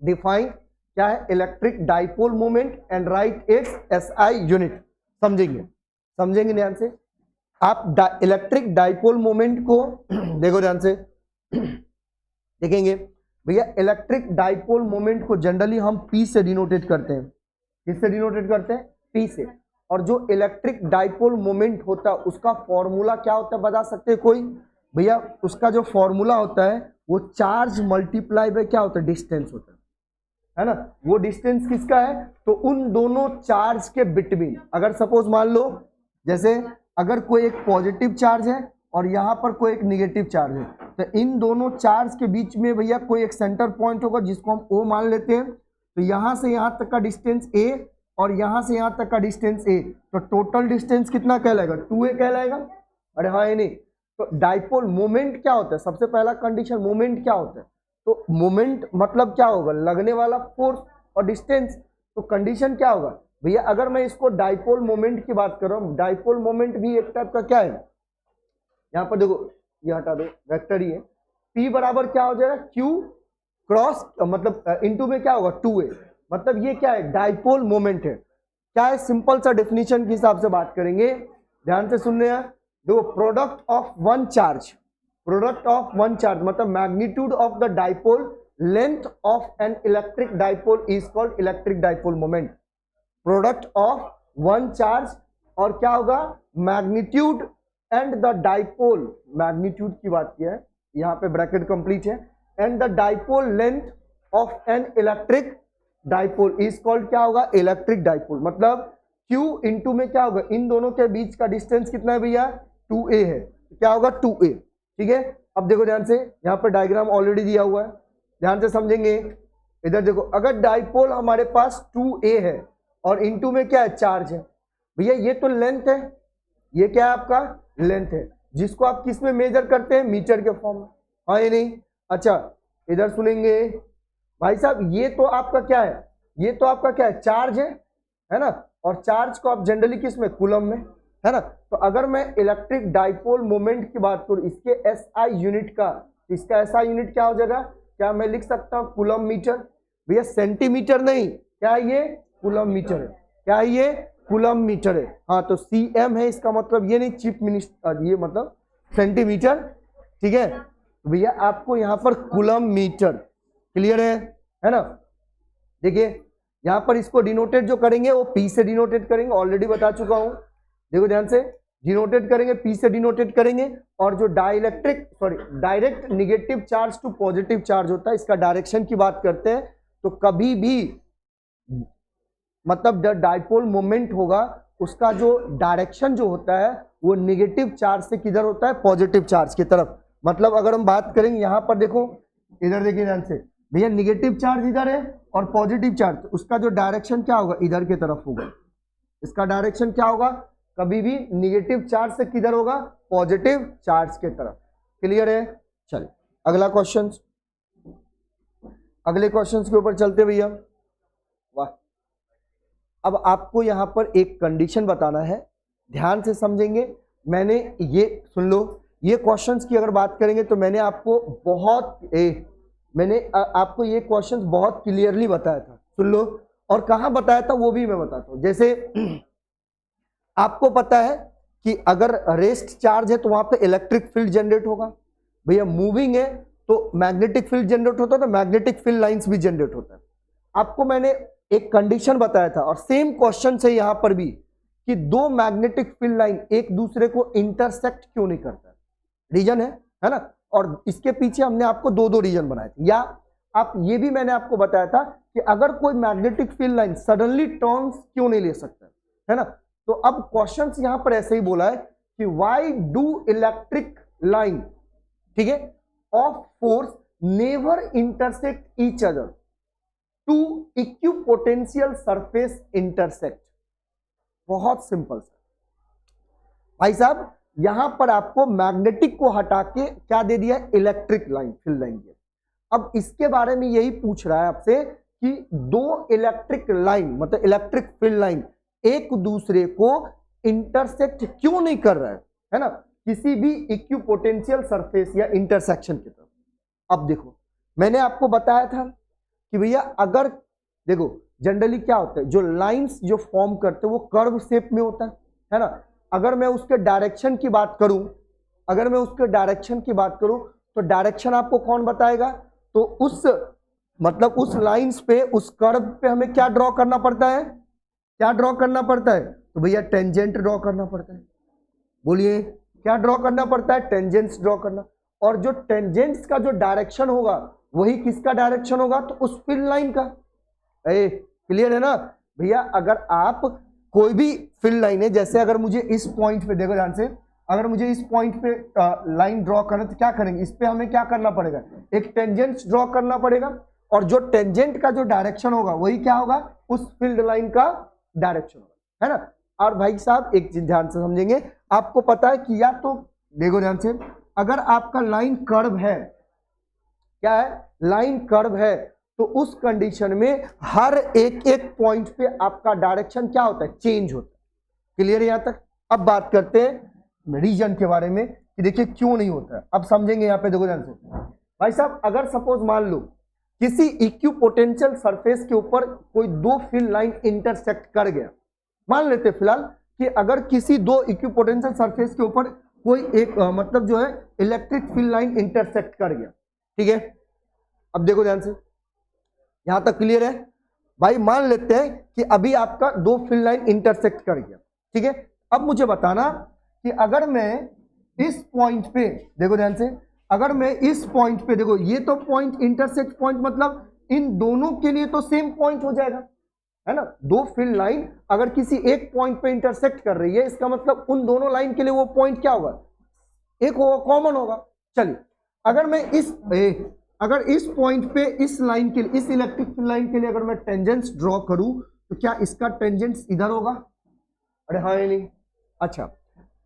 डिफाइन क्या है, electric dipole moment and right it's SI unit, समझेंगे, समझेंगे ध्यान से। आप इलेक्ट्रिक डाइपोल मोमेंट को देखो ध्यान से देखेंगे भैया, इलेक्ट्रिक डाइपोल मोमेंट को जनरली हम P से डिनोटेट करते हैं, किससे डिनोटेट करते हैं, P से। और जो इलेक्ट्रिक डाइपोल मोमेंट होता है उसका फॉर्मूला क्या होता है, बता सकते हैं कोई, भैया उसका जो फॉर्मूला होता है वो चार्ज मल्टीप्लाई बाय क्या होता है, डिस्टेंस होता है ना। वो डिस्टेंस किसका है, तो उन दोनों चार्ज के बिटवीन, अगर सपोज मान लो जैसे अगर कोई एक पॉजिटिव चार्ज है और यहाँ पर कोई एक निगेटिव चार्ज है, तो इन दोनों चार्ज के बीच में भैया कोई एक सेंटर पॉइंट होगा जिसको हम O मान लेते हैं। तो यहाँ से यहाँ तक का डिस्टेंस A और यहाँ से यहाँ तक का डिस्टेंस A, तो टोटल डिस्टेंस कितना कहलाएगा, 2A कहलाएगा। अरे हाँ, ये नहीं, तो डाइपोल मोमेंट क्या होता है, सबसे पहला कंडीशन मोमेंट क्या होता है, तो मोमेंट मतलब क्या होगा, लगने वाला फोर्स और डिस्टेंस। तो कंडीशन क्या होगा भैया, अगर मैं इसको डाइपोल मोमेंट की बात कर रहा हूँ, डाइपोल मोमेंट भी एक टाइप का क्या है, यहाँ पर देखो ये हटा दो, वेक्टर ही है, P बराबर क्या हो जाएगा, Q क्रॉस, मतलब इनटू में क्या होगा 2A, मतलब ये क्या है, डाइपोल मोमेंट है। क्या है, सिंपल सा डेफिनेशन के हिसाब से बात करेंगे, ध्यान से सुनने हैं। देखो product of one charge, product of one charge मतलब magnitude of the dipole length of an electric dipole is called electric dipole moment. Product of one charge और क्या होगा, magnitude and the dipole, magnitude की बात किया है, यहाँ पे ब्रैकेट कंप्लीट है, and the dipole length of an electric dipole is called क्या होगा, इलेक्ट्रिक डाइपोल। मतलब Q इंटू में क्या होगा, इन दोनों के बीच का डिस्टेंस कितना है भैया, 2A है, क्या होगा 2A, ठीक है। अब देखो ध्यान से, यहाँ पर डायग्राम ऑलरेडी दिया हुआ है, ध्यान से समझेंगे। इधर देखो, अगर डाइपोल हमारे पास 2A है और इंटू में क्या है, चार्ज है, भैया ये तो लेंथ है, ये क्या है आपका लेंथ है, जिसको आप किस में मेजर करते हैं, मीटर के फॉर्म में, हाँ ये नहीं। अच्छा इधर सुनेंगे भाई साहब, ये तो आपका क्या है, ये तो आपका क्या है, चार्ज है ना, और चार्ज को आप जनरली किस में, कूलम में, है ना। तो अगर मैं इलेक्ट्रिक डाइपोल मोमेंट की बात करूं, इसके एसआई यूनिट का, इसका एसआई यूनिट क्या हो जाएगा, क्या मैं लिख सकता हूं कूलम मीटर। भैया सेंटीमीटर नहीं, क्या है ये, कूलम मीटर है। क्या है ये, कूलम मीटर है। हाँ तो सीएम है, इसका मतलब ये नहीं चीफ मिनिस्टर, ये मतलब सेंटीमीटर, ठीक है। भैया आपको यहाँ पर कूलम मीटर, क्लियर है ना। देखिए यहाँ पर इसको डिनोटेड जो करेंगे वो पी से डिनोटेड करेंगे, ऑलरेडी बता चुका हूं, देखो ध्यान से, डिनोटेड करेंगे, पी से डिनोटेड करेंगे। और जो direct negative charge to positive charge होता है, इसका डायरेक्शन की बात करते हैं तो कभी भी मतलब डाइपोल मोमेंट होगा, उसका जो डायरेक्शन जो होता है वो निगेटिव चार्ज से किधर होता है, पॉजिटिव चार्ज की तरफ। मतलब अगर हम बात करेंगे यहां पर देखो, इधर देखिए ध्यान से, भैया निगेटिव चार्ज इधर है और पॉजिटिव चार्ज, उसका जो डायरेक्शन क्या होगा, इधर की तरफ होगा। इसका डायरेक्शन क्या होगा, कभी भी निगेटिव चार्ज से किधर होगा, पॉजिटिव चार्ज के तरफ। क्लियर है। चलिए अगला क्वेश्चन, अगले क्वेश्चन के ऊपर चलते भैया। वाह, अब आपको यहां पर एक कंडीशन बताना है, ध्यान से समझेंगे। मैंने ये सुन लो, ये क्वेश्चंस की अगर बात करेंगे तो मैंने आपको आपको ये क्वेश्चंस बहुत क्लियरली बताया था, सुन लो। और कहां बताया था वो भी मैं बताता हूं। जैसे आपको पता है कि अगर रेस्ट चार्ज है तो वहां पे इलेक्ट्रिक फील्ड जनरेट होगा, भैया मूविंग है तो मैग्नेटिक फील्ड जनरेट होता है, तो मैग्नेटिक फील्ड लाइंस भी जनरेट होता है। आपको मैंने एक कंडीशन बताया था, और सेम क्वेश्चन से यहां पर भी, कि दो मैग्नेटिक फील्ड लाइन एक दूसरे को इंटरसेक्ट क्यों नहीं करता, रीजन है ना। और इसके पीछे हमने आपको दो रीजन बनाए थे। या आप ये भी मैंने आपको बताया था कि अगर कोई magnetic field line suddenly turns क्यों नहीं ले सकता, है ना। तो अब क्वेश्चन यहां पर ऐसे ही बोला है कि व्हाई डू इलेक्ट्रिक लाइन, ठीक है, of force never intersect each other to equipotential surface intersect. बहुत सिंपल सा भाई साहब, यहां पर आपको मैग्नेटिक को हटा के क्या दे दिया, इलेक्ट्रिक लाइन, फील्ड लाइन दिया। अब इसके बारे में यही पूछ रहा है आपसे कि दो इलेक्ट्रिक लाइन मतलब इलेक्ट्रिक फील्ड लाइन एक दूसरे को इंटरसेक्ट क्यों नहीं कर रहा है ना, किसी भी इक्विपोटेंशियल सरफेस या इंटरसेक्शन की तरफ। अब देखो मैंने आपको बताया था कि भैया अगर देखो जनरली क्या होता है, जो लाइंस जो फॉर्म करते हैं वो कर्व शेप में होता है ना। अगर मैं उसके डायरेक्शन की बात करूं, अगर मैं उसके डायरेक्शन की बात करूं तो डायरेक्शन आपको कौन बताएगा, तो उस मतलब उस लाइंस पे, उस कर्व पे हमें क्या ड्रॉ करना पड़ता है, क्या ड्रॉ करना पड़ता है, तो भैया टेंजेंट ड्रॉ करना पड़ता है। बोलिए क्या ड्रॉ करना पड़ता है, टेंजेंट्स ड्रॉ करना। और जो टेंजेंट्स का जो डायरेक्शन होगा वही किसका डायरेक्शन होगा, तो उस फील्ड लाइन का। क्लियर है ना भैया। अगर आप कोई भी फील्ड लाइन है, जैसे अगर मुझे इस पॉइंट पे, देखो ध्यान से, अगर मुझे इस पॉइंट पे लाइन ड्रॉ करना तो क्या करेंगे, इस पे हमें क्या करना पड़ेगा, एक टेंजेंट ड्रॉ करना पड़ेगा। और जो टेंजेंट का जो डायरेक्शन होगा वही क्या होगा, उस फील्ड लाइन का डायरेक्शन होगा, है ना। और भाई साहब एक चीज ध्यान से समझेंगे, आपको पता है कि या तो देखो ध्यान से, अगर आपका लाइन कर्व है, क्या है, लाइन कर्व है, तो उस कंडीशन में हर एक एक पॉइंट पे आपका डायरेक्शन क्या होता है, चेंज होता है। क्लियर है यहां तक। अब बात करते हैं रीजन के बारे में कि देखिए क्यों नहीं होता है। अब समझेंगे यहां पे, देखो ध्यान से भाई साहब, अगर सपोज मान लो किसी इक्विपोटेंशियल सरफेस के ऊपर कोई दो फील्ड लाइन इंटरसेक्ट कर गया, मान लेते फिलहाल कि अगर किसी दो इक्विपोटेंशियल सरफेस के ऊपर कोई एक मतलब जो है इलेक्ट्रिक फील्ड लाइन इंटरसेक्ट कर गया, ठीक है। अब देखो ध्यान से, यहां तक क्लियर है भाई। मान लेते हैं कि अभी आपका दो फील्ड लाइन इंटरसेक्ट कर गया, ठीक है। अब मुझे बताना कि अगर मैं इस पॉइंट पे, देखो ध्यान से, अगर मैं इस पॉइंट पे, देखो ये तो पॉइंट इंटरसेक्ट पॉइंट मतलब इन दोनों के लिए तो सेम पॉइंट हो जाएगा, है ना। दो फील्ड लाइन अगर किसी एक पॉइंट पे इंटरसेक्ट कर रही है, इसका मतलब उन दोनों लाइन के लिए वो पॉइंट क्या होगा, एक होगा, कॉमन होगा। चलिए अगर मैं अगर इस पॉइंट पे इस लाइन के लिए, इस इलेक्ट्रिक फील्ड लाइन के लिए अगर मैं टेंजेंट्स ड्रॉ करूं तो क्या इसका टेंजेंट्स इधर होगा, अरे हाँ नहीं, अच्छा।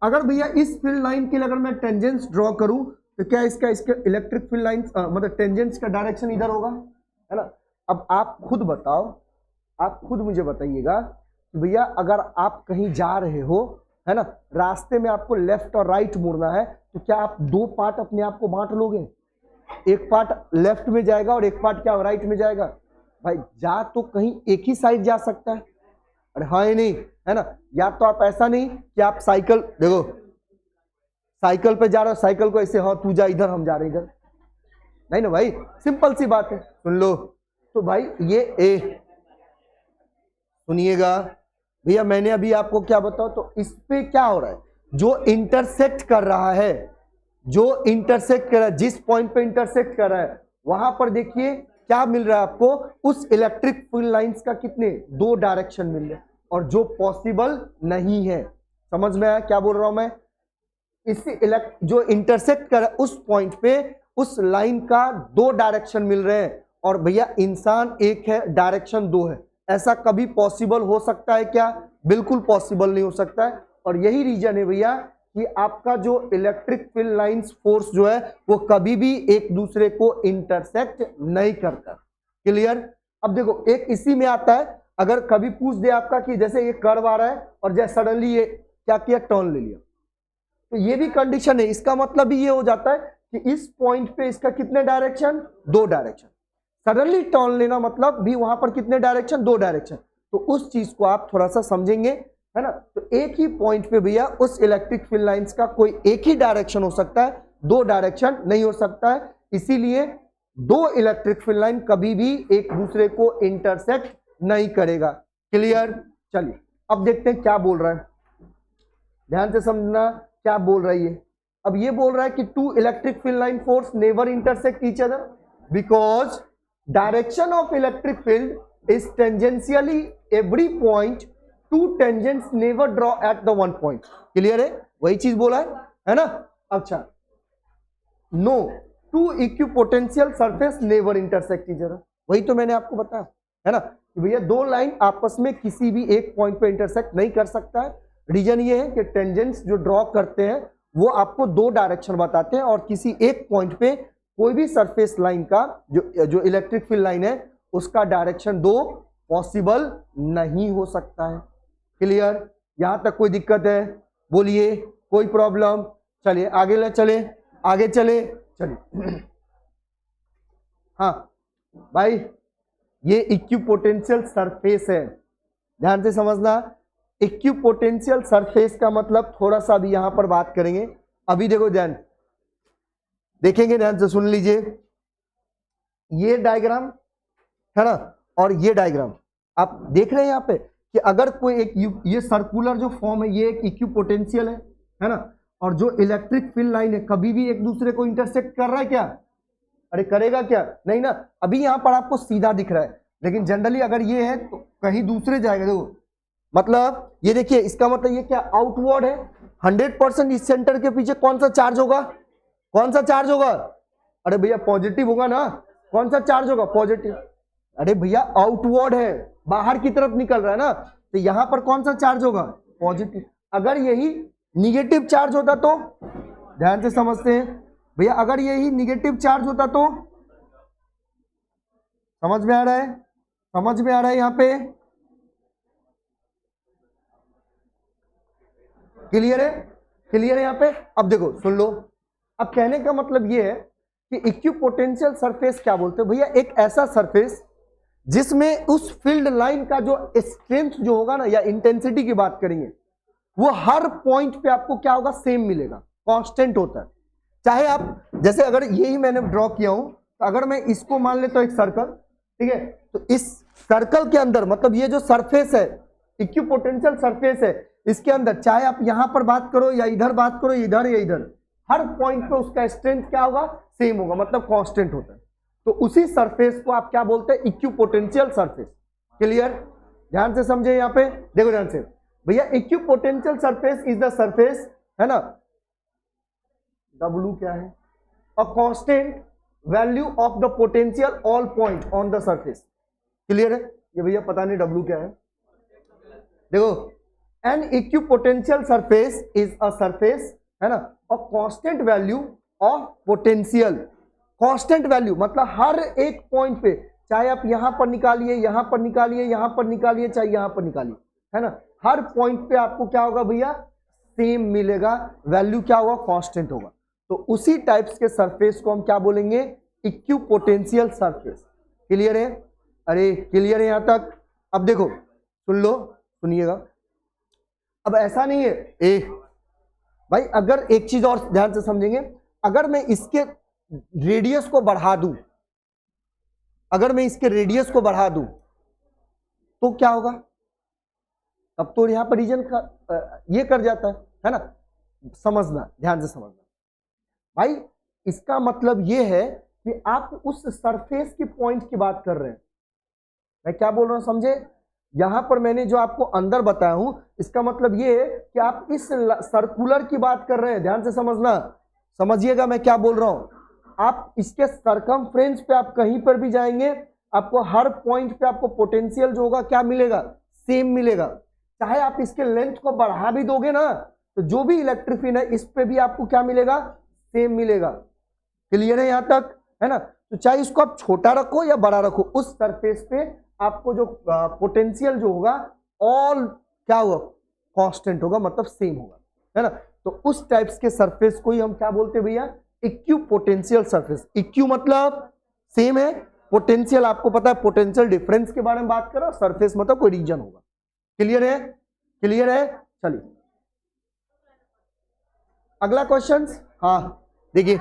अगर भैया इस फील्ड लाइन के लिए अगर मैं टेंजेंट्स ड्रॉ करूं तो क्या इसका इलेक्ट्रिक फील्ड लाइन मतलब टेंजेंट्स का डायरेक्शन इधर होगा, है ना। अब आप खुद बताओ, आप खुद मुझे बताइएगा कि भैया अगर आप कहीं जा रहे हो, है ना, रास्ते में आपको लेफ्ट और राइट मुड़ना है, तो क्या आप दो पार्ट अपने आप को बांट लोगे, एक पार्ट लेफ्ट में जाएगा और एक पार्ट क्या राइट में जाएगा, भाई जा तो कहीं एक ही साइड जा सकता है, अरे हाँ ही नहीं है ना। या तो आप ऐसा नहीं कि आप साइकिल देखो, साइकिल पे जा रहे हो, साइकिल को ऐसे हाँ तू जा इधर हम जा रहे इधर, नहीं ना भाई, सिंपल सी बात है। सुन लो तो भाई ये ए, सुनिएगा भैया, मैंने अभी आपको क्या बताओ, तो इस पे क्या हो रहा है, जो इंटरसेक्ट कर रहा है, जो इंटरसेक्ट कर रहा है, जिस पॉइंट पे इंटरसेक्ट कर रहा है वहां पर देखिए क्या मिल रहा है आपको, उस इलेक्ट्रिक फील्ड लाइंस का कितने, 2 डायरेक्शन मिल रहे हैं, और जो पॉसिबल नहीं है। समझ में आया क्या बोल रहा हूं मैं? इसी जो इंटरसेक्ट कर रहा है उस पॉइंट पे उस लाइन का 2 डायरेक्शन मिल रहे हैं, और भैया इंसान एक है, डायरेक्शन 2 है। ऐसा कभी पॉसिबल हो सकता है क्या? बिल्कुल पॉसिबल नहीं हो सकता है। और यही रीजन है भैया कि आपका जो इलेक्ट्रिक फील्ड लाइंस फोर्स जो है वो कभी भी एक दूसरे को इंटरसेक्ट नहीं करता। क्लियर? अब देखो एक इसी में आता है, अगर कभी पूछ दे आपका कि जैसे ये कर्व आ रहा है और जैसे सडनली ये क्या किया, टर्न ले लिया, तो ये भी कंडीशन है। इसका मतलब भी ये हो जाता है कि इस पॉइंट पे इसका कितने डायरेक्शन, 2 डायरेक्शन। सडनली टर्न लेना मतलब भी वहां पर कितने डायरेक्शन, 2 डायरेक्शन। तो उस चीज को आप थोड़ा सा समझेंगे, है ना। तो एक ही पॉइंट पे भैया उस इलेक्ट्रिक फील्ड लाइंस का कोई एक ही डायरेक्शन हो सकता है, 2 डायरेक्शन नहीं हो सकता है। इसीलिए 2 इलेक्ट्रिक फील्ड लाइन कभी भी एक दूसरे को इंटरसेक्ट नहीं करेगा। क्लियर? चलिए अब देखते हैं क्या बोल रहा है, ध्यान से समझना क्या बोल रहा है ये। अब ये बोल रहा है कि 2 electric field line force never intersect each other because direction of electric field is tangentially every point, 2 tangents never draw at the one point. Clear है? वही चीज बोला है ना। अच्छा, no 2 equipotential surface never intersect each other, वही तो मैंने आपको बताया है ना कि भैया 2 लाइन आपस में किसी भी एक पॉइंट पे इंटरसेक्ट नहीं कर सकता है। रीजन ये है कि टेंजेंट्स जो ड्रॉ करते हैं वो आपको 2 डायरेक्शन बताते हैं, और किसी एक पॉइंट पे कोई भी सरफेस लाइन का जो इलेक्ट्रिक फील्ड लाइन है उसका डायरेक्शन 2 पॉसिबल नहीं हो सकता है। क्लियर? यहां तक कोई दिक्कत है? बोलिए, कोई प्रॉब्लम? चलिए आगे चले, आगे चले, चलिए। हाँ भाई, ये इक्विपोटेंशियल सरफेस है, ध्यान से समझना। इक्विपोटेंशियल सरफेस का मतलब थोड़ा सा भी यहां पर बात करेंगे। अभी देखो ध्यान देखेंगे, ध्यान से सुन लीजिए। ये डायग्राम है ना, और ये डायग्राम आप देख रहे हैं यहां पे कि अगर कोई एक ये सर्कुलर जो फॉर्म है ये एक इक्विपोटेंशियल है ना, और जो इलेक्ट्रिक फील्ड लाइन है कभी भी एक दूसरे को इंटरसेक्ट कर रहा है क्या? अरे करेगा क्या? नहीं ना। अभी यहां पर आपको सीधा दिख रहा है, लेकिन जनरली अगर ये है तो कहीं दूसरे जाएगा। देखो मतलब ये देखिए, इसका मतलब ये क्या, आउटवर्ड है। 100% इस सेंटर के पीछे कौन सा चार्ज होगा, कौन सा चार्ज होगा? अरे भैया पॉजिटिव होगा ना। कौन सा चार्ज होगा? पॉजिटिव। अरे भैया आउटवर्ड है, बाहर की तरफ निकल रहा है ना, तो यहां पर कौन सा चार्ज होगा? पॉजिटिव। अगर यही निगेटिव चार्ज होता तो, ध्यान से समझते हैं भैया, अगर यही निगेटिव चार्ज होता तो, समझ में आ रहा है? समझ में आ रहा है यहां पे? क्लियर है? क्लियर है यहां पे? अब देखो सुन लो, अब कहने का मतलब ये है कि इक्विपोटेंशियल सरफेस क्या बोलते हैं भैया, एक ऐसा सरफेस जिसमें उस फील्ड लाइन का जो स्ट्रेंथ जो होगा ना, या इंटेंसिटी की बात करेंगे, वो हर पॉइंट पे आपको क्या होगा, सेम मिलेगा, कांस्टेंट होता है। चाहे आप जैसे अगर यही मैंने ड्रॉ किया हूं, तो अगर मैं इसको मान लेता हूं एक सर्कल, ठीक है, तो इस सर्कल के अंदर मतलब ये जो सरफेस है, इक्विपोटेंशियल सरफेस है, इसके अंदर चाहे आप यहां पर बात करो या इधर बात करो, इधर या इधर, हर पॉइंट पे उसका स्ट्रेंथ क्या होगा, सेम होगा, मतलब कांस्टेंट होता है। तो उसी सरफेस को आप क्या बोलते हैं, इक्विपोटेंशियल सरफेस। क्लियर? ध्यान से समझे यहां पे, देखो ध्यान से भैया, equipotential surface is the surface, है ना, W क्या है, a constant value of the potential all point on the surface. Clear है? ये भैया पता नहीं W क्या है। देखो, an equipotential surface is a surface, है ना, a constant value of potential. Constant value मतलब हर एक पॉइंट पे, चाहे आप यहां पर निकालिए, यहां पर निकालिए, यहां पर निकालिए, चाहे यहां पर निकालिए, है ना, हर पॉइंट पे आपको क्या होगा भैया, सेम मिलेगा, वैल्यू क्या होगा, कांस्टेंट होगा। तो उसी टाइप्स के सरफेस को हम क्या बोलेंगे, इक्विपोटेंशियल सरफेस। क्लियर है? अरे क्लियर है यहां तक? अब देखो, सुन लो, सुनिएगा। अब ऐसा नहीं है भाई, अगर एक चीज और ध्यान से समझेंगे, अगर मैं इसके रेडियस को बढ़ा दूं, अगर मैं इसके रेडियस को बढ़ा दूं तो क्या होगा? तब तो यहां पर रीजन का ये कर जाता है ना? समझना, ध्यान से समझना भाई। इसका मतलब ये है कि आप उस सरफेस की पॉइंट की बात कर रहे हैं। मैं क्या बोल रहा हूं समझे? यहां पर मैंने जो आपको अंदर बताया हूं, इसका मतलब ये है कि आप इस सर्कुलर की बात कर रहे हैं। ध्यान से समझना, समझिएगा मैं क्या बोल रहा हूं। आप इसके सरकमफ्रेंस पे आप कहीं पर भी जाएंगे, आपको हर पॉइंट पे आपको पोटेंशियल जो होगा क्या मिलेगा? सेम मिलेगा। चाहे आप इसके लेंथ को बढ़ा भी दोगे ना, तो जो भी इलेक्ट्रिक फील्ड है इस पे भी आपको क्या मिलेगा? सेम मिलेगा। क्लियर है यहां तक? है ना? तो चाहे इसको आप छोटा रखो या बड़ा रखो, उस सरफेस पे आपको जो पोटेंशियल जो होगा ऑल क्या होगा? कांस्टेंट होगा, मतलब सेम होगा, है ना? तो उस टाइप्स के सरफेस को ही हम क्या बोलते हैं भैया? इक्यू पोटेंशियल सरफेस। इक्यू मतलब सेम है, पोटेंशियल आपको पता है, पोटेंशियल डिफरेंस के बारे में बात कर रहा हूं, सरफेस मतलब कोई रीजन होगा। क्लियर है? क्लियर है? चलिए अगला क्वेश्चन। हाँ देखिए,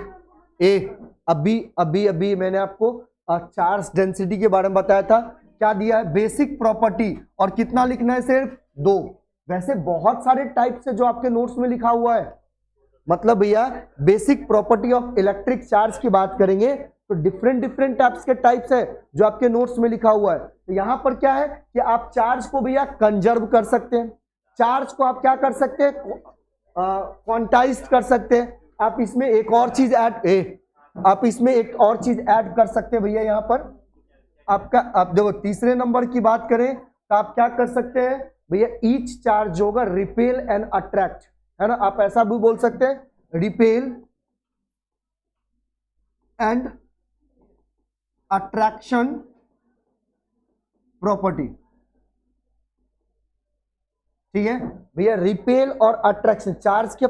अभी मैंने आपको चार्ज डेंसिटी के बारे में बताया था। क्या दिया है? बेसिक प्रॉपर्टी, और कितना लिखना है? सिर्फ 2। वैसे बहुत सारे टाइप से जो आपके नोट्स में लिखा हुआ है, मतलब भैया basic property of electric charge की बात करेंगे तो डिफरेंट टाइप्स के टाइप्स है जो आपके नोट्स में लिखा हुआ है। तो यहां पर क्या है कि आप चार्ज को भैया कंजर्व कर सकते हैं, चार्ज को आप क्या कर सकते हैं? क्वांटाइज कर सकते हैं। आप इसमें एक और चीज ऐड कर सकते हैं भैया। यहां पर आपका, आप देखो तीसरे नंबर की बात करें तो आप क्या कर सकते हैं भैया? ईच चार्ज जो होगा रिपेल एंड अट्रैक्ट, है ना? आप ऐसा भी बोल सकते हैं, रिपेल एंड अट्रैक्शन प्रॉपर्टी। ठीक है भैया, रिपेल और अट्रैक्शन। चार्ज के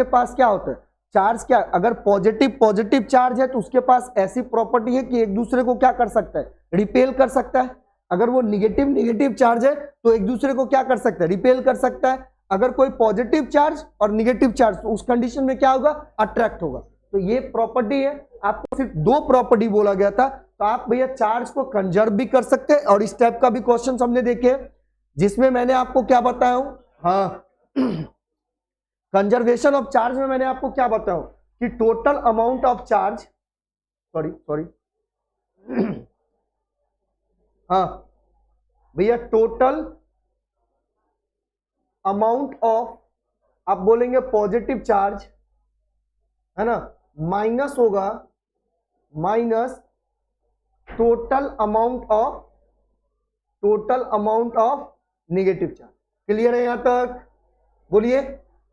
पास क्या होता है? चार्ज क्या, अगर पॉजिटिव चार्ज है तो उसके पास ऐसी प्रॉपर्टी है कि एक दूसरे को क्या कर सकता है? रिपेल कर सकता है। अगर वो निगेटिव चार्ज है तो एक दूसरे को क्या कर सकता है? रिपेल कर सकता है। अगर कोई पॉजिटिव चार्ज और निगेटिव चार्ज, तो उस कंडीशन में क्या होगा? अट्रैक्ट होगा। तो ये प्रॉपर्टी है। आपको सिर्फ 2 प्रॉपर्टी बोला गया था, तो आप भैया चार्ज को कंजर्व भी कर सकते हैं। और इस टाइप का भी क्वेश्चन हमने देखे जिसमें मैंने आपको क्या बताया हूं? हाँ कंजर्वेशन ऑफ चार्ज में मैंने आपको क्या बताया कि total amount of charge, sorry हाँ भैया, टोटल अमाउंट ऑफ, आप बोलेंगे पॉजिटिव चार्ज, है ना, माइनस होगा minus total amount of negative charge. Clear है यहां तक? बोलिए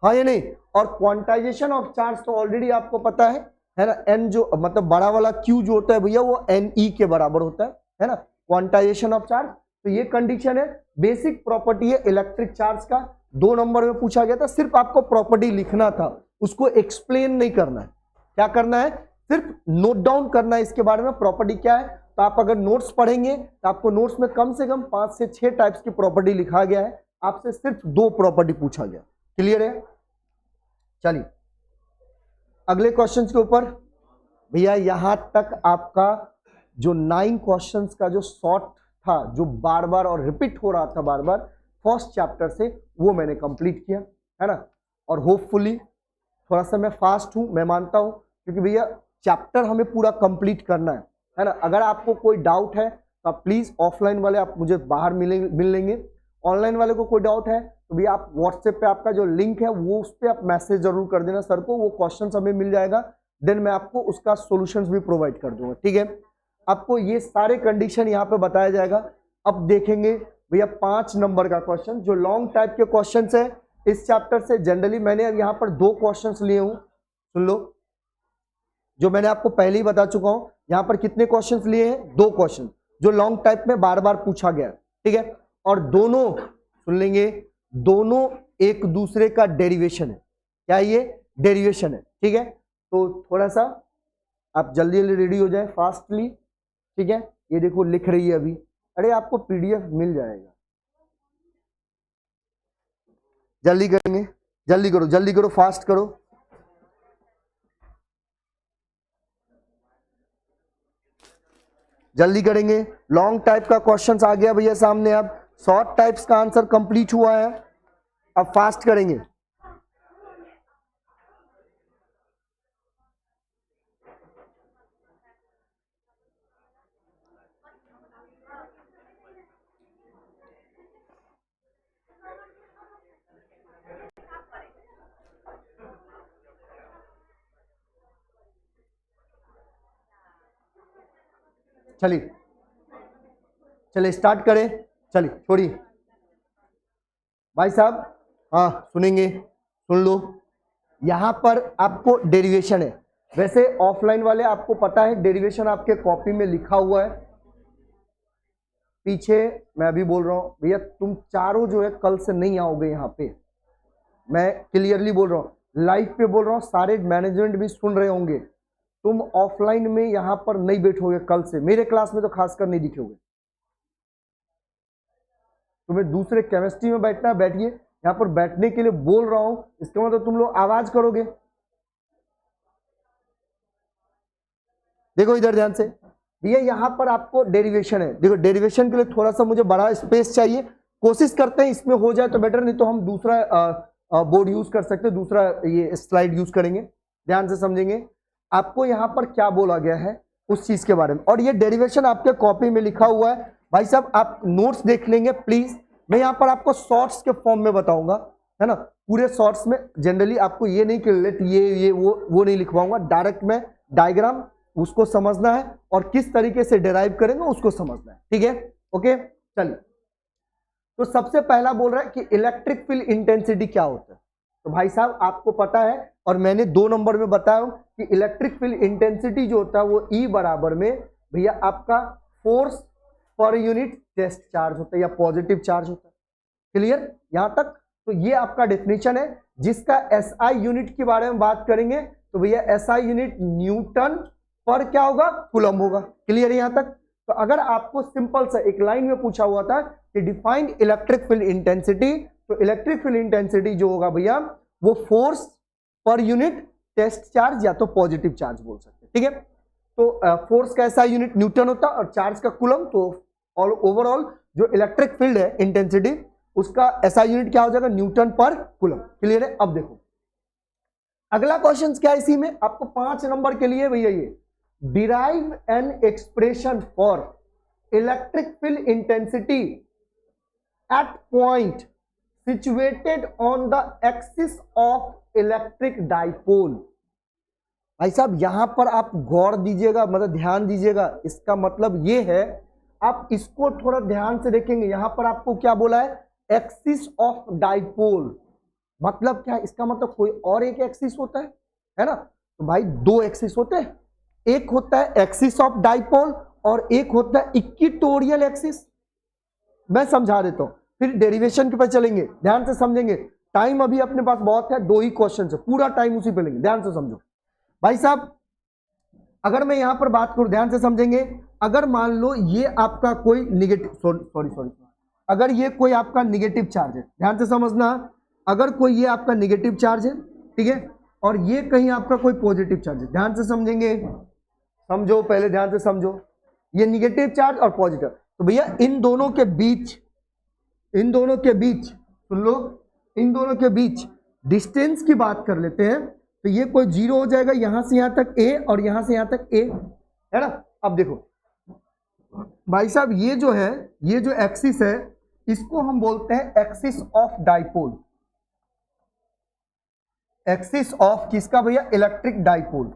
हाँ या नहीं? और क्वांटाइजेशन ऑफ चार्ज तो ऑलरेडी आपको पता है ना? एन जो मतलब बड़ा वाला क्यू जो होता है भैया वो एन ई के बराबर होता है ना? Quantization of charge. तो ये कंडीशन है, बेसिक प्रॉपर्टी है इलेक्ट्रिक चार्ज का। 2 नंबर में पूछा गया था, सिर्फ आपको प्रॉपर्टी लिखना था, उसको एक्सप्लेन नहीं करना है। क्या करना है? सिर्फ नोट डाउन करना है इसके बारे में, प्रॉपर्टी क्या है। तो आप अगर नोट्स पढ़ेंगे तो आपको नोट्स में कम से कम 5 से 6 टाइप्स की प्रॉपर्टी लिखा गया है, आपसे सिर्फ 2 प्रॉपर्टी पूछा गया। क्लियर है? चलिए अगले क्वेश्चन के ऊपर। भैया यहां तक आपका जो 9 क्वेश्चंस का जो शॉर्ट था, जो बार बार और रिपीट हो रहा था बार बार फर्स्ट चैप्टर से, वो मैंने कंप्लीट किया, है ना? और होपफुली थोड़ा सा मैं फास्ट हूं, मैं मानता हूं, क्योंकि भैया चैप्टर हमें पूरा कंप्लीट करना है ना? अगर आपको कोई डाउट है तो आप प्लीज ऑफलाइन वाले आप मुझे बाहर मिल लेंगे। ऑनलाइन वाले को कोई डाउट है तो भैया आप व्हाट्सएप पे आपका जो लिंक है वो उस पर आप मैसेज जरूर कर देना सर को, वो क्वेश्चन हमें मिल जाएगा, देन मैं आपको उसका सॉल्यूशंस भी प्रोवाइड कर दूंगा। ठीक है? आपको ये सारे कंडीशन यहाँ पे बताया जाएगा। अब देखेंगे भैया 5 नंबर का क्वेश्चन, जो लॉन्ग टाइप के क्वेश्चन है इस चैप्टर से। जनरली मैंने अब यहाँ पर 2 क्वेश्चन लिए हूँ, सुन लो, जो मैंने आपको पहले ही बता चुका हूँ। यहाँ पर कितने क्वेश्चन लिए हैं? 2 क्वेश्चन, जो लॉन्ग टाइप में बार बार पूछा गया। ठीक है? और दोनों सुन लेंगे, दोनों एक दूसरे का डेरिवेशन है। क्या ये? डेरिवेशन है। ठीक है? तो थोड़ा सा आप जल्दी रेडी हो जाए फास्टली। ठीक है? ये देखो लिख रही है अभी, अरे आपको पीडीएफ मिल जाएगा, जल्दी करेंगे, जल्दी करो, जल्दी करो, फास्ट करो। जल्दी करेंगे। लॉन्ग टाइप का क्वेश्चंस आ गया भैया सामने, अब शॉर्ट टाइप्स का आंसर कंप्लीट हुआ है, अब फास्ट करेंगे। चलिए चलिए स्टार्ट करें, चलिए छोड़िए भाई साहब, हाँ सुनेंगे, सुन लो। यहां पर आपको डेरिवेशन है, वैसे ऑफलाइन वाले आपको पता है डेरिवेशन आपके कॉपी में लिखा हुआ है पीछे। मैं अभी बोल रहा हूं भैया, तुम चारों जो है कल से नहीं आओगे यहाँ पे, मैं क्लियरली बोल रहा हूं, लाइव पे बोल रहा हूं, सारे मैनेजमेंट भी सुन रहे होंगे। तुम ऑफलाइन में यहां पर नहीं बैठोगे कल से, मेरे क्लास में तो खासकर नहीं दिखोगे। तुम्हें दूसरे केमिस्ट्री में बैठना है, बैठिए, यहां पर बैठने के लिए बोल रहा हूं, इसका मतलब तुम लोग आवाज करोगे। देखो इधर ध्यान से भैया, यहां पर आपको डेरिवेशन है, देखो डेरिवेशन के लिए थोड़ा सा मुझे बड़ा स्पेस चाहिए, कोशिश करते हैं इसमें हो जाए तो बेटर, नहीं तो हम दूसरा बोर्ड यूज कर सकते हैं, दूसरा ये स्लाइड यूज करेंगे। ध्यान से समझेंगे आपको यहां पर क्या बोला गया है उस चीज के बारे में, और ये डेरिवेशन आपके कॉपी में लिखा हुआ है। भाई साहब आप नोट्स देख लेंगे प्लीज, मैं यहां पर आपको शॉर्ट्स के फॉर्म में बताऊंगा, है ना, पूरे शॉर्ट्स में जनरली आपको ये नहीं कि लेट ये वो नहीं लिखवाऊंगा, डायरेक्ट में डायग्राम उसको समझना है और किस तरीके से डिराइव करेंगे उसको समझना है, ठीक है, ओके। चलिए, तो सबसे पहला बोल रहा है कि इलेक्ट्रिक फील्ड इंटेंसिटी क्या होता है। तो भाई साहब आपको पता है, और मैंने 2 नंबर में बताया कि इलेक्ट्रिक फील्ड इंटेंसिटी जो होता है वो E बराबर में भैया आपका force per unit test charge होता है या पॉजिटिव चार्ज होता है। क्लियर यहां तक? तो ये आपका डेफिनेशन है, जिसका SI यूनिट के बारे में बात करेंगे तो भैया SI यूनिट न्यूटन पर क्या होगा, कूलम होगा। क्लियर है यहां तक? तो अगर आपको सिंपल सा एक लाइन में पूछा हुआ था कि डिफाइंड इलेक्ट्रिक फील्ड इंटेंसिटी, तो इलेक्ट्रिक फील्ड इंटेंसिटी जो होगा भैया वो force per unit test charge या तो पॉजिटिव चार्ज बोल सकते हैं, ठीक है। तो फोर्स का SI यूनिट न्यूटन होता है और चार्ज का कूलम, तो ओवरऑल जो इलेक्ट्रिक फील्ड है इंटेंसिटी उसका SI यूनिट क्या हो जाएगा, न्यूटन पर कूलम। क्लियर है? अब देखो अगला क्वेश्चन क्या है इसी में, आपको 5 नंबर के लिए भैया ये derive an expression for electric field intensity at point situated on the axis of electric dipole. भाई साहब यहां पर आप गौर दीजिएगा, मतलब ध्यान दीजिएगा, इसका मतलब ये है, आप इसको थोड़ा ध्यान से देखेंगे, यहां पर आपको क्या बोला है, एक्सिस ऑफ डाइपोल, मतलब क्या है इसका मतलब कोई और एक एक्सिस होता है ना। तो भाई 2 एक्सिस होते हैं, एक होता है एक्सिस ऑफ डाइपोल और एक होता है इक्वेटोरियल एक्सिस। मैं समझा देता हूं, फिर डेरिवेशन के पास चलेंगे, ध्यान से समझेंगे, टाइम अभी अपने पास बहुत है, 2 ही क्वेश्चन है, पूरा टाइम उसी पे लेंगे, ध्यान से समझो। भाई साहब अगर मैं यहां पर बात करूं, ध्यान से समझेंगे, अगर मान लो ये आपका कोई निगेटिव, सॉरी, अगर ये कोई आपका निगेटिव चार्ज है, ध्यान से समझना, अगर कोई ये आपका निगेटिव चार्ज है, ठीक है, और ये कहीं आपका कोई पॉजिटिव चार्ज है, ध्यान से समझेंगे, समझो पहले, ध्यान से समझो, ये निगेटिव चार्ज और पॉजिटिव, तो भैया इन दोनों के बीच सुन लो, इन दोनों के बीच डिस्टेंस की बात कर लेते हैं, तो ये कोई 0 हो जाएगा, यहां से यहां तक A और यहां से यहां तक A, है ना। अब देखो भाई साहब ये जो है, ये जो एक्सिस है इसको हम बोलते हैं axis of dipole, axis of किसका भैया, इलेक्ट्रिक डाइपोल।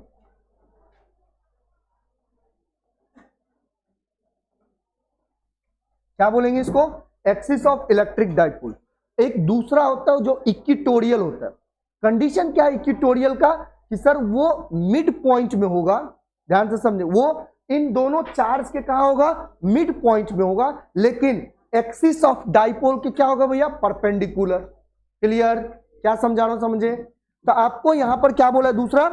क्या बोलेंगे इसको, एक्सिस ऑफ इलेक्ट्रिक डाइपोल। एक दूसरा होता है जो इक्वेटोरियल होता है। कंडीशन क्या है इक्वेटोरियल का, कि सर वो मिड पॉइंट में होगा, ध्यान से समझे, वो इन दोनों चार्ज के कहां होगा, मिड पॉइंट में होगा, लेकिन एक्सिस ऑफ डाइपोल के क्या होगा भैया, परपेंडिकुलर। क्लियर? क्या समझा रहा हूं, समझे? तो आपको यहां पर क्या बोला है दूसरा,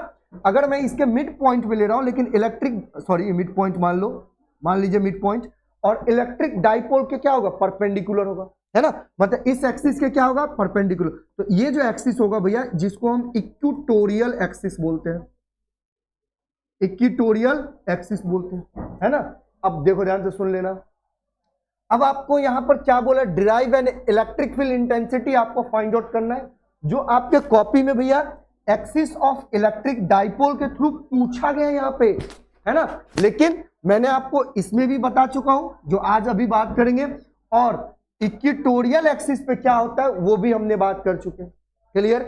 अगर मैं इसके मिड पॉइंट पे ले रहा हूं, लेकिन इलेक्ट्रिक, सॉरी मिड पॉइंट मान लो, मान लीजिए मिड पॉइंट, और इलेक्ट्रिक डाइपोल के क्या होगा, परपेंडिकुलर होगा, है ना, मतलब इस एक्सिस के क्या होगा, परपेंडिकुलर। तो ये जो एक्सिस होगा भैया, जिसको हम इक्वेटोरियल एक्सिस बोलते हैं, इक्वेटोरियल एक्सिस बोलते हैं, है ना। अब देखो ध्यान से सुन लेना, अब आपको यहां पर क्या बोला, derive an electric field intensity आपको फाइंड आउट करना है, जो आपके कॉपी में भैया एक्सिस ऑफ इलेक्ट्रिक डाइपोल के थ्रू पूछा गया यहां पे, है ना। लेकिन मैंने आपको इसमें भी बता चुका हूं, जो आज अभी बात करेंगे, और इक्वेटोरियल एक्सिस पे क्या होता है वो भी हमने बात कर चुके हैं, क्लियर।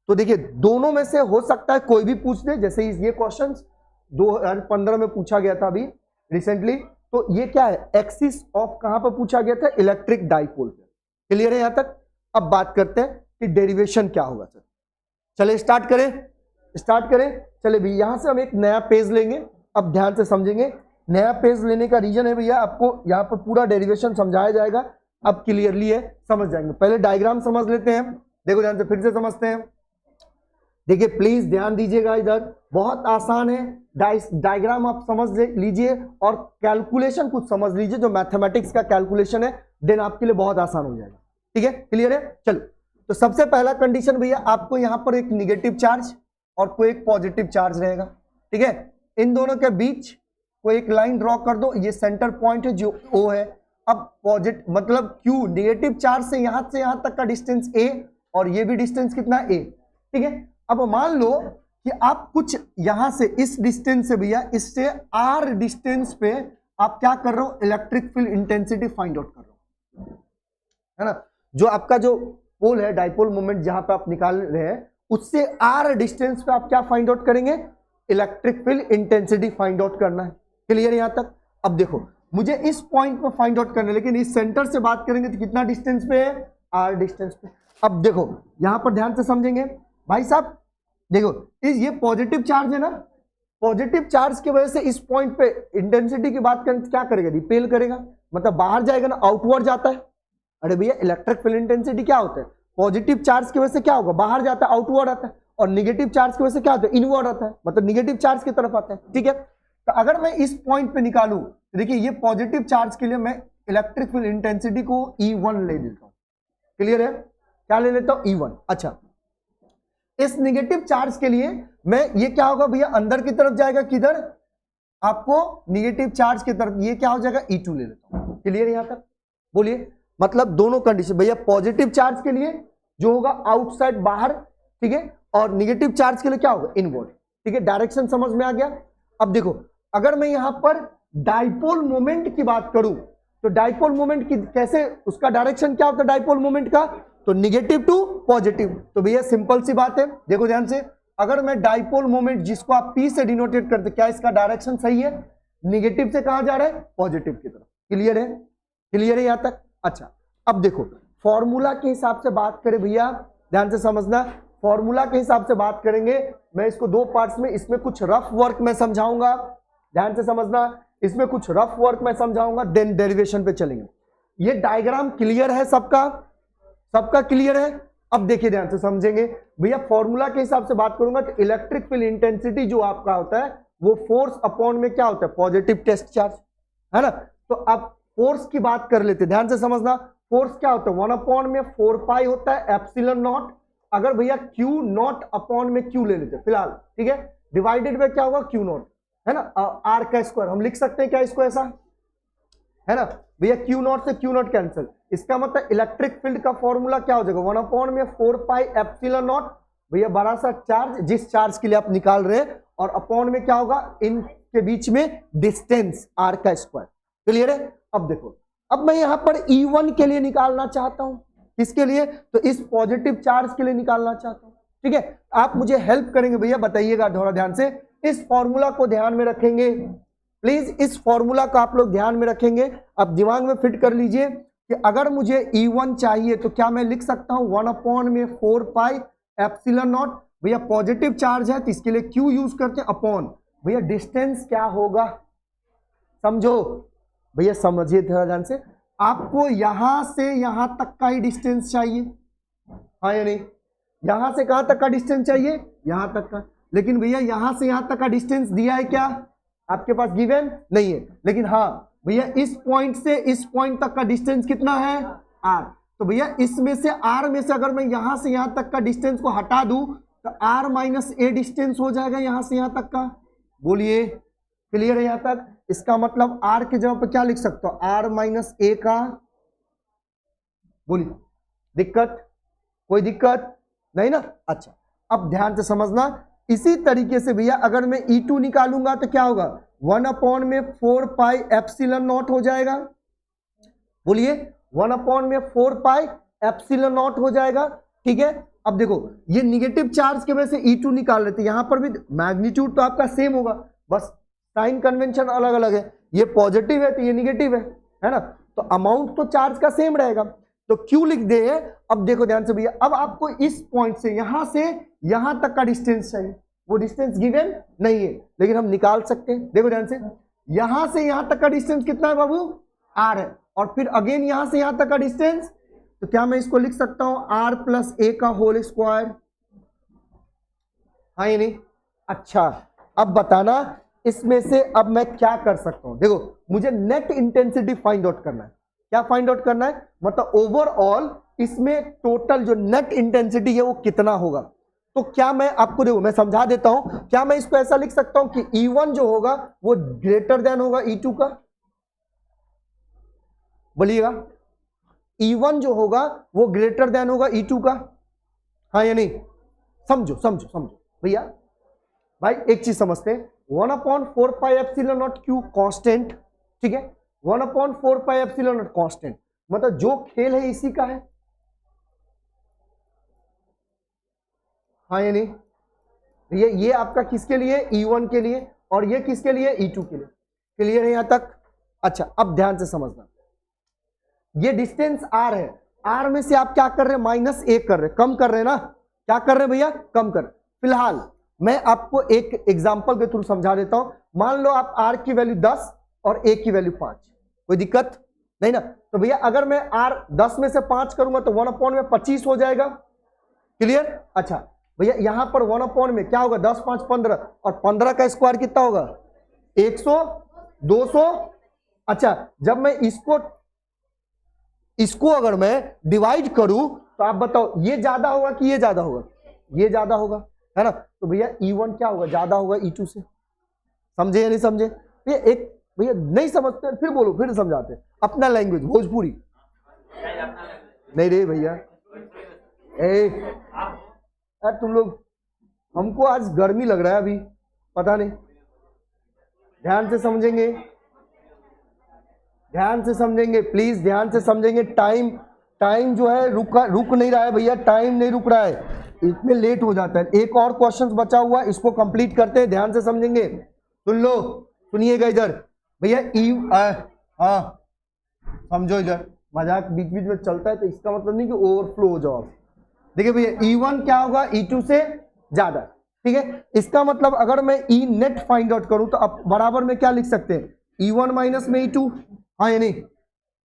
तो देखिए दोनों में से हो सकता है कोई भी पूछ दे, जैसे ये क्वेश्चंस 2015 में पूछा गया था अभी रिसेंटली, तो ये क्या है, एक्सिस ऑफ कहां पर पूछा गया था, इलेक्ट्रिक डाइपोल पे, क्लियर है यहां तक। अब बात करते हैं कि डेरिवेशन क्या होगा सर, चले स्टार्ट करें। चले भैया यहां से हम एक नया पेज लेंगे, अब ध्यान से समझेंगे। नया पेज लेने का रीजन है भैया, आपको यहां पर पूरा डेरिवेशन समझाया जाएगा, अब क्लियरली है, समझ जाएंगे। पहले डायग्राम समझ लेते हैं, देखो ध्यान से फिर से समझते हैं। देखिए प्लीज ध्यान दीजिएगा, इधर बहुत आसान है, डायग्राम आप समझ लीजिए और कैलकुलेशन कुछ समझ लीजिए, जो मैथमेटिक्स का कैलकुलेशन है, देन आपके लिए बहुत आसान हो जाएगा, ठीक है, क्लियर है। चलो, तो सबसे पहला कंडीशन भैया, आपको यहां पर एक निगेटिव चार्ज और कोई एक पॉजिटिव चार्ज रहेगा, ठीक है। इन दोनों के बीच कोई एक लाइन ड्रॉ कर दो, ये सेंटर पॉइंट है जो O है। अब पॉजिटिव मतलब Q, निगेटिव चार्ज से यहां तक का डिस्टेंस A, और ये भी डिस्टेंस कितना A, ठीक है। अब मान लो कि आप कुछ यहां से इस डिस्टेंस से भैया, इससे R डिस्टेंस पे आप क्या कर रहे हो, electric field intensity find out कर रहे हो, है ना। जो आपका जो पोल है, डाइपोल मोमेंट जहां पे आप निकाल रहे हैं, उससे R डिस्टेंस पे आप क्या फाइंड आउट करेंगे, electric field intensity find out करना है, क्लियर यहां तक। अब देखो मुझे इस पॉइंट पर फाइंड आउट करना है, लेकिन इस सेंटर से बात करेंगे तो कितना डिस्टेंस पे है, R डिस्टेंस पे। अब देखो यहां पर ध्यान से समझेंगे भाई साहब, देखो ये पॉजिटिव चार्ज है ना, पॉजिटिव चार्ज की वजह से इस पॉइंट पे इंटेंसिटी की बात करें तो क्या करेगा, रिपेल करेगा, मतलब बाहर जाएगा ना, आउटवर्ड जाता है। अरे भैया इलेक्ट्रिक फील्ड इंटेंसिटी क्या होता है, पॉजिटिव चार्ज की वजह से क्या होगा, बाहर जाता है, आउटवर्ड आता है, और निगेटिव चार्ज की वजह से क्या होता है, इनवर्ड आता है, मतलब निगेटिव चार्ज की तरफ आता है, ठीक है। तो अगर मैं इस पॉइंट पे निकालूं, देखिए ये पॉजिटिव चार्ज के लिए मैं इलेक्ट्रिक फील्ड इंटेंसिटी को E1 ले लेता हूं, क्लियर है, क्या ले लेता हूं, E1। अच्छा, इस निगेटिव चार्ज के लिए मैं, ये क्या होगा भैया, अंदर की तरफ जाएगा, किधर, आपको निगेटिव चार्ज की तरफ, ये क्या हो जाएगा, E2 ले लेता हूं, क्लियर यहां तक, बोलिए। मतलब दोनों कंडीशन भैया, पॉजिटिव चार्ज के लिए जो होगा आउटसाइड बाहर, ठीक है, और निगेटिव चार्ज के लिए क्या होगा, इनवर्ड, ठीक है, डायरेक्शन समझ में आ गया। अब देखो अगर मैं यहां पर डाइपोल मोमेंट की बात करूं, तो डाइपोल मोमेंट की कैसे, उसका डायरेक्शन क्या होता है डाइपोल मोमेंट का, तो निगेटिव टू पॉजिटिव। तो भैया सिंपल सी बात है, देखो ध्यान से, अगर मैं डाइपोल मोमेंट जिसको आप P से डिनोटेट करते, क्या इसका डायरेक्शन सही है, निगेटिव से कहां जा रहा है, पॉजिटिव की तरफ, क्लियर है, क्लियर है यहां तक। अच्छा, अब देखो फॉर्मूला के हिसाब से बात करें भैया, ध्यान से समझना, फॉर्मूला के हिसाब से बात करेंगे, मैं इसको दो पार्ट्स में, इसमें कुछ रफ वर्क मैं समझाऊंगा, ध्यान से समझना, इसमें कुछ रफ वर्क मैं समझाऊंगा, देन डेरिवेशन पे चलेंगे। ये डायग्राम क्लियर है सबका क्लियर है। अब देखिए ध्यान से समझेंगे भैया, फॉर्मूला के हिसाब से बात करूंगा तो इलेक्ट्रिक फील्ड इंटेंसिटी जो आपका होता है वो फोर्स अपॉन में क्या होता है, पॉजिटिव टेस्ट चार्ज, है ना। तो अब फोर्स की बात कर लेते, ध्यान से समझना, फोर्स क्या होता है, 1 अपॉन में 4 पाई होता है एप्सिलॉन नॉट। अगर भैया Q नॉट अपॉन में Q ले लेते फिलहाल, ठीक है, डिवाइडेड बाय क्या होगा, Q नॉट, है ना, R का स्क्वायर, हम लिख सकते हैं क्या इसको ऐसा, है ना भैया, Q नॉट से Q नॉट कैंसिल, इसका मतलब इलेक्ट्रिक फील्ड का फॉर्मूला क्या हो जाएगा, 1 अपॉन में 4 पाई एप्सिलॉन नॉट, भैया बड़ा सा चार्ज, जिस चार्ज के लिए आप निकाल रहे हैं, और अपॉन में क्या होगा, इनके बीच में डिस्टेंस R का स्क्वायर, क्लियर है। अब देखो, अब मैं यहां पर E1 के लिए निकालना चाहता हूं, किसके लिए, तो इस पॉजिटिव चार्ज के लिए निकालना चाहता हूं, ठीक है। आप मुझे हेल्प करेंगे भैया, बताइएगा थोड़ा ध्यान से, इस फॉर्मूला को ध्यान में रखेंगे प्लीज, इस फॉर्मूला को आप लोग ध्यान में रखेंगे। अब दिमाग में फिट कर लीजिए कि अगर मुझे E1 चाहिए तो क्या मैं लिख सकता हूं 1 अपॉन में 4 पाई एप्सिलॉन नॉट, भैया पॉजिटिव चार्ज है तो इसके लिए Q यूज करते हैं, अपॉन भैया डिस्टेंस क्या होगा, समझो भैया, समझिए थोड़ा ध्यान से, आपको यहां से यहां तक का ही डिस्टेंस चाहिए, हाँ या नहीं, यहां से कहां तक का डिस्टेंस चाहिए, यहां तक का, लेकिन भैया यहां से यहां तक का डिस्टेंस दिया है क्या आपके पास, गिवन नहीं है, लेकिन हाँ भैया इस पॉइंट से इस पॉइंट तक का डिस्टेंस कितना है r। तो भैया इसमें से r में से अगर मैं यहां से यहां तक का डिस्टेंस को हटा दूं तो r माइनस a डिस्टेंस हो जाएगा यहां से यहां तक का। बोलिए क्लियर है यहां तक? इसका मतलब r के जगह पे क्या लिख सकता हूं, r माइनस a का। बोलिए दिक्कत, कोई दिक्कत नहीं ना? अच्छा अब ध्यान से समझना, इसी तरीके से भैया अगर मैं E2 निकालूंगा तो क्या होगा, 1/4 पाई एप्सिलॉन नॉट हो जाएगा। बोलिए 1/4 एप्सिलॉन नॉट हो जाएगा। ठीक है, अब देखो ये निगेटिव चार्ज के वजह से E2 निकाल रहे थे, यहां पर भी मैग्नीट्यूड तो आपका सेम होगा, बस साइन कन्वेंशन अलग अलग है। ये पॉजिटिव है तो ये निगेटिव है ना? तो अमाउंट तो चार्ज का सेम रहेगा, तो Q लिख दे। अब देखो ध्यान से भैया, अब आपको इस पॉइंट से यहां तक का डिस्टेंस चाहिए, वो डिस्टेंस गिवन नहीं है लेकिन हम निकाल सकते हैं। देखो ध्यान से, यहां से यहां तक का डिस्टेंस कितना है बाबू, r है, और फिर अगेन यहां से यहां तक का डिस्टेंस, तो क्या मैं इसको लिख सकता हूं r प्लस a का होल स्क्वायर। हाँ ये नहीं? अच्छा अब बताना इसमें से अब मैं क्या कर सकता हूं। देखो मुझे नेट इंटेंसिटी फाइंड आउट करना है। क्या फाइंड आउट करना है, मतलब ओवरऑल इसमें टोटल जो नेट इंटेंसिटी है वो कितना होगा। तो क्या मैं आपको, देखो मैं समझा देता हूं, क्या मैं इसको ऐसा लिख सकता हूं कि E1 जो होगा वो ग्रेटर देन होगा E2 का। बोलिएगा E1 जो होगा वो ग्रेटर देन होगा E2 का। हाँ या नहीं? समझो समझो समझो भैया, भाई एक चीज समझते हैं, 1/4 pi epsilon not Q constant, ठीक है, 1/4 पाई एप्सिलॉन नॉट कांस्टेंट, मतलब जो खेल है इसी का है। हाँ या नहीं? ये आपका किसके लिए, E1 के लिए, और ये किसके लिए, E2 के लिए। क्लियर है यहां तक? अच्छा अब ध्यान से समझना, ये डिस्टेंस r है, r में से आप क्या कर रहे हैं, -1 कर रहे हैं, कम कर रहे हैं ना? क्या कर रहे हैं भैया, कम कर। फिलहाल मैं आपको एक एग्जांपल के थ्रू समझा देता हूं। मान लो आप r की वैल्यू 10 और a की वैल्यू 5, कोई दिक्कत नहीं ना? तो भैया अगर मैं r 10 में से 5 करूंगा तो 1/25 हो जाएगा। क्लियर? अच्छा भैया यहां पर 1/, में क्या होगा, 10 5 15, और 15 का स्क्वायर कितना होगा, 100 200। अच्छा जब मैं इसको अगर मैं डिवाइड करूं तो आप बताओ ये ज्यादा होगा कि ये ज्यादा होगा, ये ज्यादा होगा, है ना? तो भैया E1 क्या होगा, ज्यादा होगा E2 से। समझे या नहीं समझे? भैया नहीं समझते फिर बोलो, फिर समझाते, अपना लैंग्वेज भोजपुरी नहीं रे भैया। यार तुम लोग, हमको आज गर्मी लग रहा है अभी, पता नहीं। ध्यान से समझेंगे, ध्यान से समझेंगे प्लीज, ध्यान से समझेंगे। टाइम जो है रुक नहीं रहा है भैया, टाइम नहीं रुक रहा है, इसमें लेट हो जाता है। एक और क्वेश्चन बचा हुआ, इसको कंप्लीट करते हैं, ध्यान से समझेंगे। सुन लो, सुनिएगा इधर भैया, हाँ समझो इधर, मजाक बीच बीच में चलता है तो इसका मतलब नहीं कि ओवरफ्लो हो जाओ। देखिए भैया E1 क्या होगा, E2 से ज्यादा, ठीक है। इसका मतलब अगर मैं E नेट फाइंड आउट करूं तो अब बराबर में क्या लिख सकते हैं, E1 माइनस में E2। हाँ या नहीं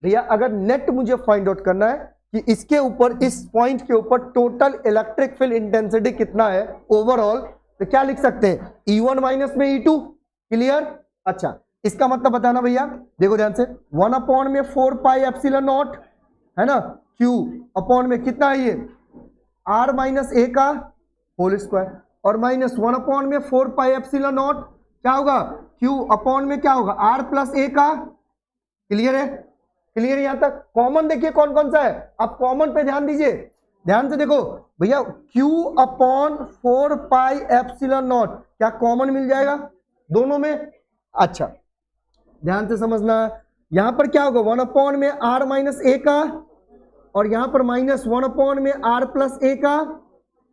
भैया? अगर नेट मुझे फाइंड आउट करना है कि इसके ऊपर, इस पॉइंट के ऊपर टोटल इलेक्ट्रिक फील्ड इंटेंसिटी कितना है ओवरऑल, तो क्या लिख सकते हैं, E1 माइनस में E2। क्लियर? अच्छा इसका मतलब बताना भैया, देखो ध्यान से, 1/4 पाई एप्सिलॉन नॉट, है ना, Q अपॉन में कितना है ये, r माइनस a का होल स्क्वायर, और -1/4 पाई एप्सिलॉन नॉट क्या होगा, Q अपॉन में क्या होगा, r प्लस a का। क्लियर है? क्लियर है यहां तक? कॉमन देखिए कौन कौन सा है, आप कॉमन पे ध्यान दीजिए, ध्यान से देखो भैया, Q/4 पाई एप्सिलॉन नॉट क्या कॉमन मिल जाएगा दोनों में? अच्छा ध्यान से समझना, यहां पर क्या होगा, 1/, में r माइनस a का, और यहां पर -1/, में r प्लस a का।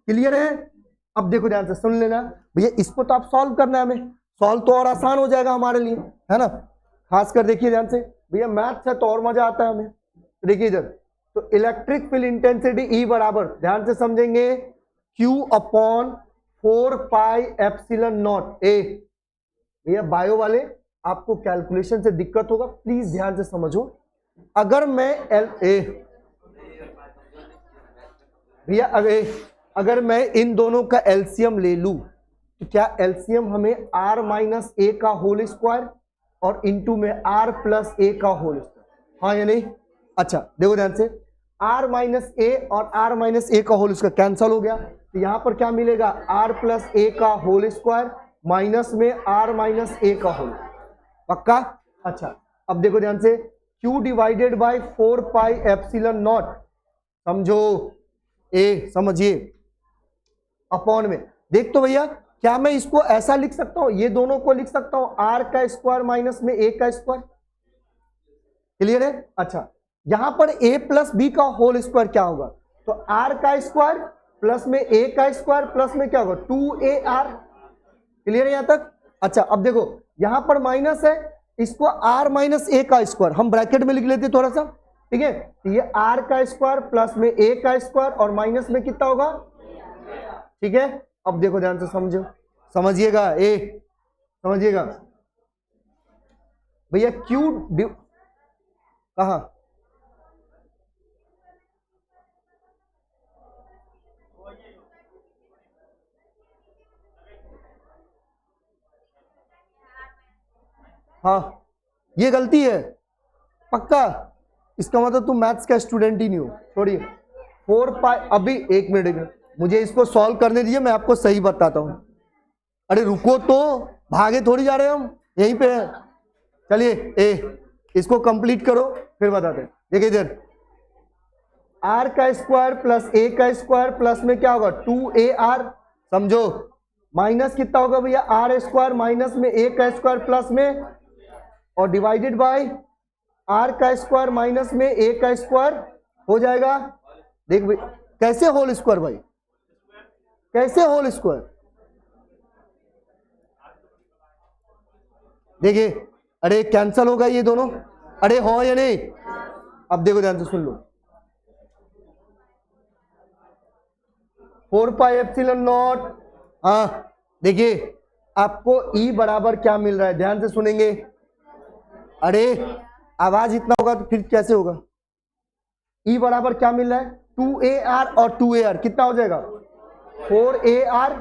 क्लियर है? अब देखो ध्यान से सुन लेना भैया, इसको तो आप सॉल्व करना है, हमें सॉल्व तो और आसान हो जाएगा हमारे लिए, है ना? खासकर देखिए ध्यान से भैया, मैथ्स है तो और मजा आता है हमें। देखिए इधर, तो इलेक्ट्रिक फील्ड इंटेंसिटी E बराबर, ध्यान से समझेंगे, Q/4 pi epsilon not a। भैया बायो वाले आपको कैलकुलेशन से दिक्कत होगा, प्लीज ध्यान से समझो। अगर मैं भैया अगर मैं इन दोनों का एलसीएम ले लूं तो क्या एलसीएम हमें r माइनस a का होल स्क्वायर, और इंटू में r प्लस ए का होल स्क्वायर, हाँ या नहीं? अच्छा देखो ध्यान से, r माइनस ए और r माइनस ए का होल स्क्वायर कैंसल हो गया, तो यहां पर क्या मिलेगा, r प्लस ए का होल स्क्वायर माइनस में r माइनस ए का होल, पक्का? अच्छा अब देखो ध्यान से, q divided by 4 pi epsilon not, समझो ए, समझिए, अपॉन में, देख तो भैया क्या मैं इसको ऐसा लिख सकता हूं, ये दोनों को लिख सकता हूं r का स्क्वायर माइनस में a का स्क्वायर, क्लियर है? अच्छा यहां पर a प्लस बी का होल स्क्वायर क्या होगा, तो r का स्क्वायर प्लस में a का स्क्वायर प्लस में क्या होगा 2ar, क्लियर है यहां तक? अच्छा अब देखो यहां पर माइनस है, इसको r माइनस a का स्क्वायर हम ब्रैकेट में लिख लेते थोड़ा सा, ठीक है? तो ये r का स्क्वायर प्लस में a का स्क्वायर और माइनस में कितना होगा, ठीक है? अब देखो ध्यान से समझो, समझिएगा ए, समझिएगा भैया, q कहा, हाँ ये गलती है पक्का, इसका मतलब तुम मैथ्स का स्टूडेंट ही नहीं हो, छोड़िए। 4 पाई, अभी एक मिनट मुझे इसको सॉल्व करने दीजिए, मैं आपको सही बताता हूं। अरे रुको तो, भागे थोड़ी जा रहे हम, यहीं पे है। चलिए ए, इसको कंप्लीट करो फिर बताते हैं। देखिए इधर r का स्क्वायर प्लस a का स्क्वायर प्लस में क्या होगा 2ar, समझो, माइनस कितना होगा भैया r स्क्वायर माइनस में a का स्क्वायर प्लस में, और डिवाइडेड बाय r का स्क्वायर माइनस में a का स्क्वायर हो जाएगा। देख भाई कैसे होल स्क्वायर, भाई कैसे होल स्क्वायर, देखिए, अरे कैंसल होगा ये दोनों, अरे हो या नहीं? अब देखो ध्यान से सुन लो, 4 पाई एप्सिलॉन नॉट, हाँ देखिए आपको E बराबर क्या मिल रहा है, ध्यान से सुनेंगे। अरे आवाज इतना होगा तो फिर कैसे होगा, E बराबर क्या मिल रहा है 2ar और 2ar कितना हो जाएगा 4ar,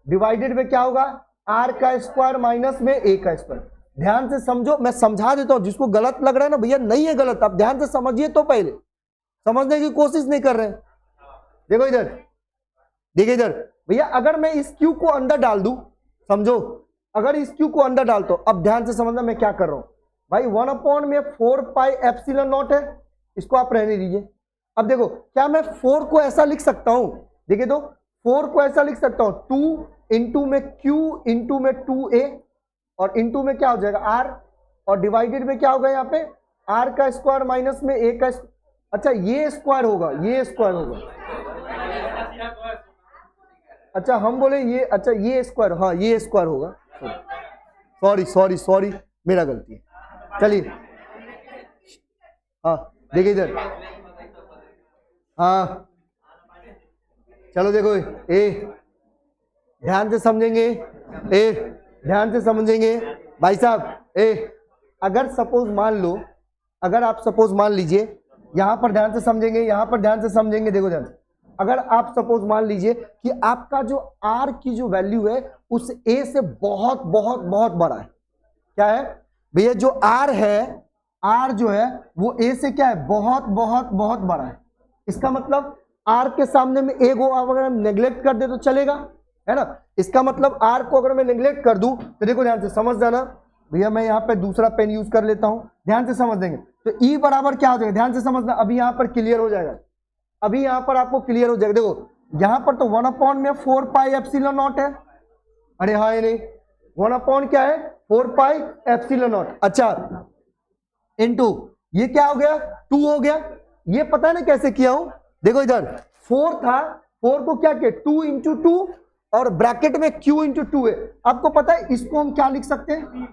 डिवाइडेड में क्या होगा r का स्क्वायर माइनस में a का स्क्वायर। ध्यान से समझो, मैं समझा देता हूं, जिसको गलत लग रहा है ना भैया, नहीं है गलत, आप ध्यान से समझिए तो, पहले समझने की कोशिश नहीं कर रहे हैं। देखो इधर, देखिए इधर भैया, अगर मैं इस q को अंदर डाल दूं, समझो, अगर इस q को अंदर डालता हूं, अब ध्यान से समझना मैं क्या कर रहा हूं भाई, 1 में 4 पाई एप्सिलॉन नॉट है, इसको आप रहने दीजिए। अब देखो क्या मैं 4 को ऐसा लिख सकता हूं, देखिए तो 4 को ऐसा लिख सकता हूं 2 इंटू में q इंटू में 2a, और इंटू में क्या हो जाएगा r, और डिवाइडेड में क्या होगा यहाँ पे r का स्क्वायर माइनस में a का, अच्छा ये स्क्वायर होगा, ये स्क्वायर होगा, अच्छा हम बोले ये, अच्छा ये स्क्वायर, हाँ ये स्क्वायर होगा, सॉरी सॉरी सॉरी मेरा गलती है। चलिए हाँ देखिए इधर, हाँ चलो देखो ए, ध्यान से समझेंगे, ए ध्यान से समझेंगे भाई साहब। ए अगर सपोज मान लो, अगर आप सपोज मान लीजिए, यहां पर ध्यान से समझेंगे, यहां पर ध्यान से समझेंगे, देखो ध्यान से, अगर आप सपोज मान लीजिए कि आपका जो r की जो वैल्यू है उस a से बहुत बहुत बहुत बड़ा है, क्या है भैया, जो r है, r जो है वो a से क्या है, बहुत बहुत बहुत बड़ा है। इसका मतलब r के सामने में a को अगर हम नेग्लेक्ट कर दे तो चलेगा, है ना? इसका मतलब r को अगर मैं नेग्लेक्ट कर दूं तो देखो ध्यान से समझ जाना भैया, मैं यहाँ पे दूसरा पेन यूज कर लेता हूं, ध्यान से समझ देंगे तो E बराबर क्या हो जाएगा, ध्यान से समझना, अभी यहाँ पर क्लियर हो जाएगा, अभी यहाँ पर आपको क्लियर हो जाएगा। देखो यहाँ पर तो 1 में 4 पाई एप्सिलॉन नॉट है, अरे हाँ ये नहीं, 1 क्या है 4 पाई एप्सिलॉन नॉट, अच्छा इनटू ये क्या हो गया 2 हो गया, ये पता नहीं कैसे किया हूं, देखो इधर 4 था, 4 को क्या किया 2 इंटू 2 और ब्रैकेट में q इंटू 2 है। आपको पता है इसको हम क्या लिख सकते हैं,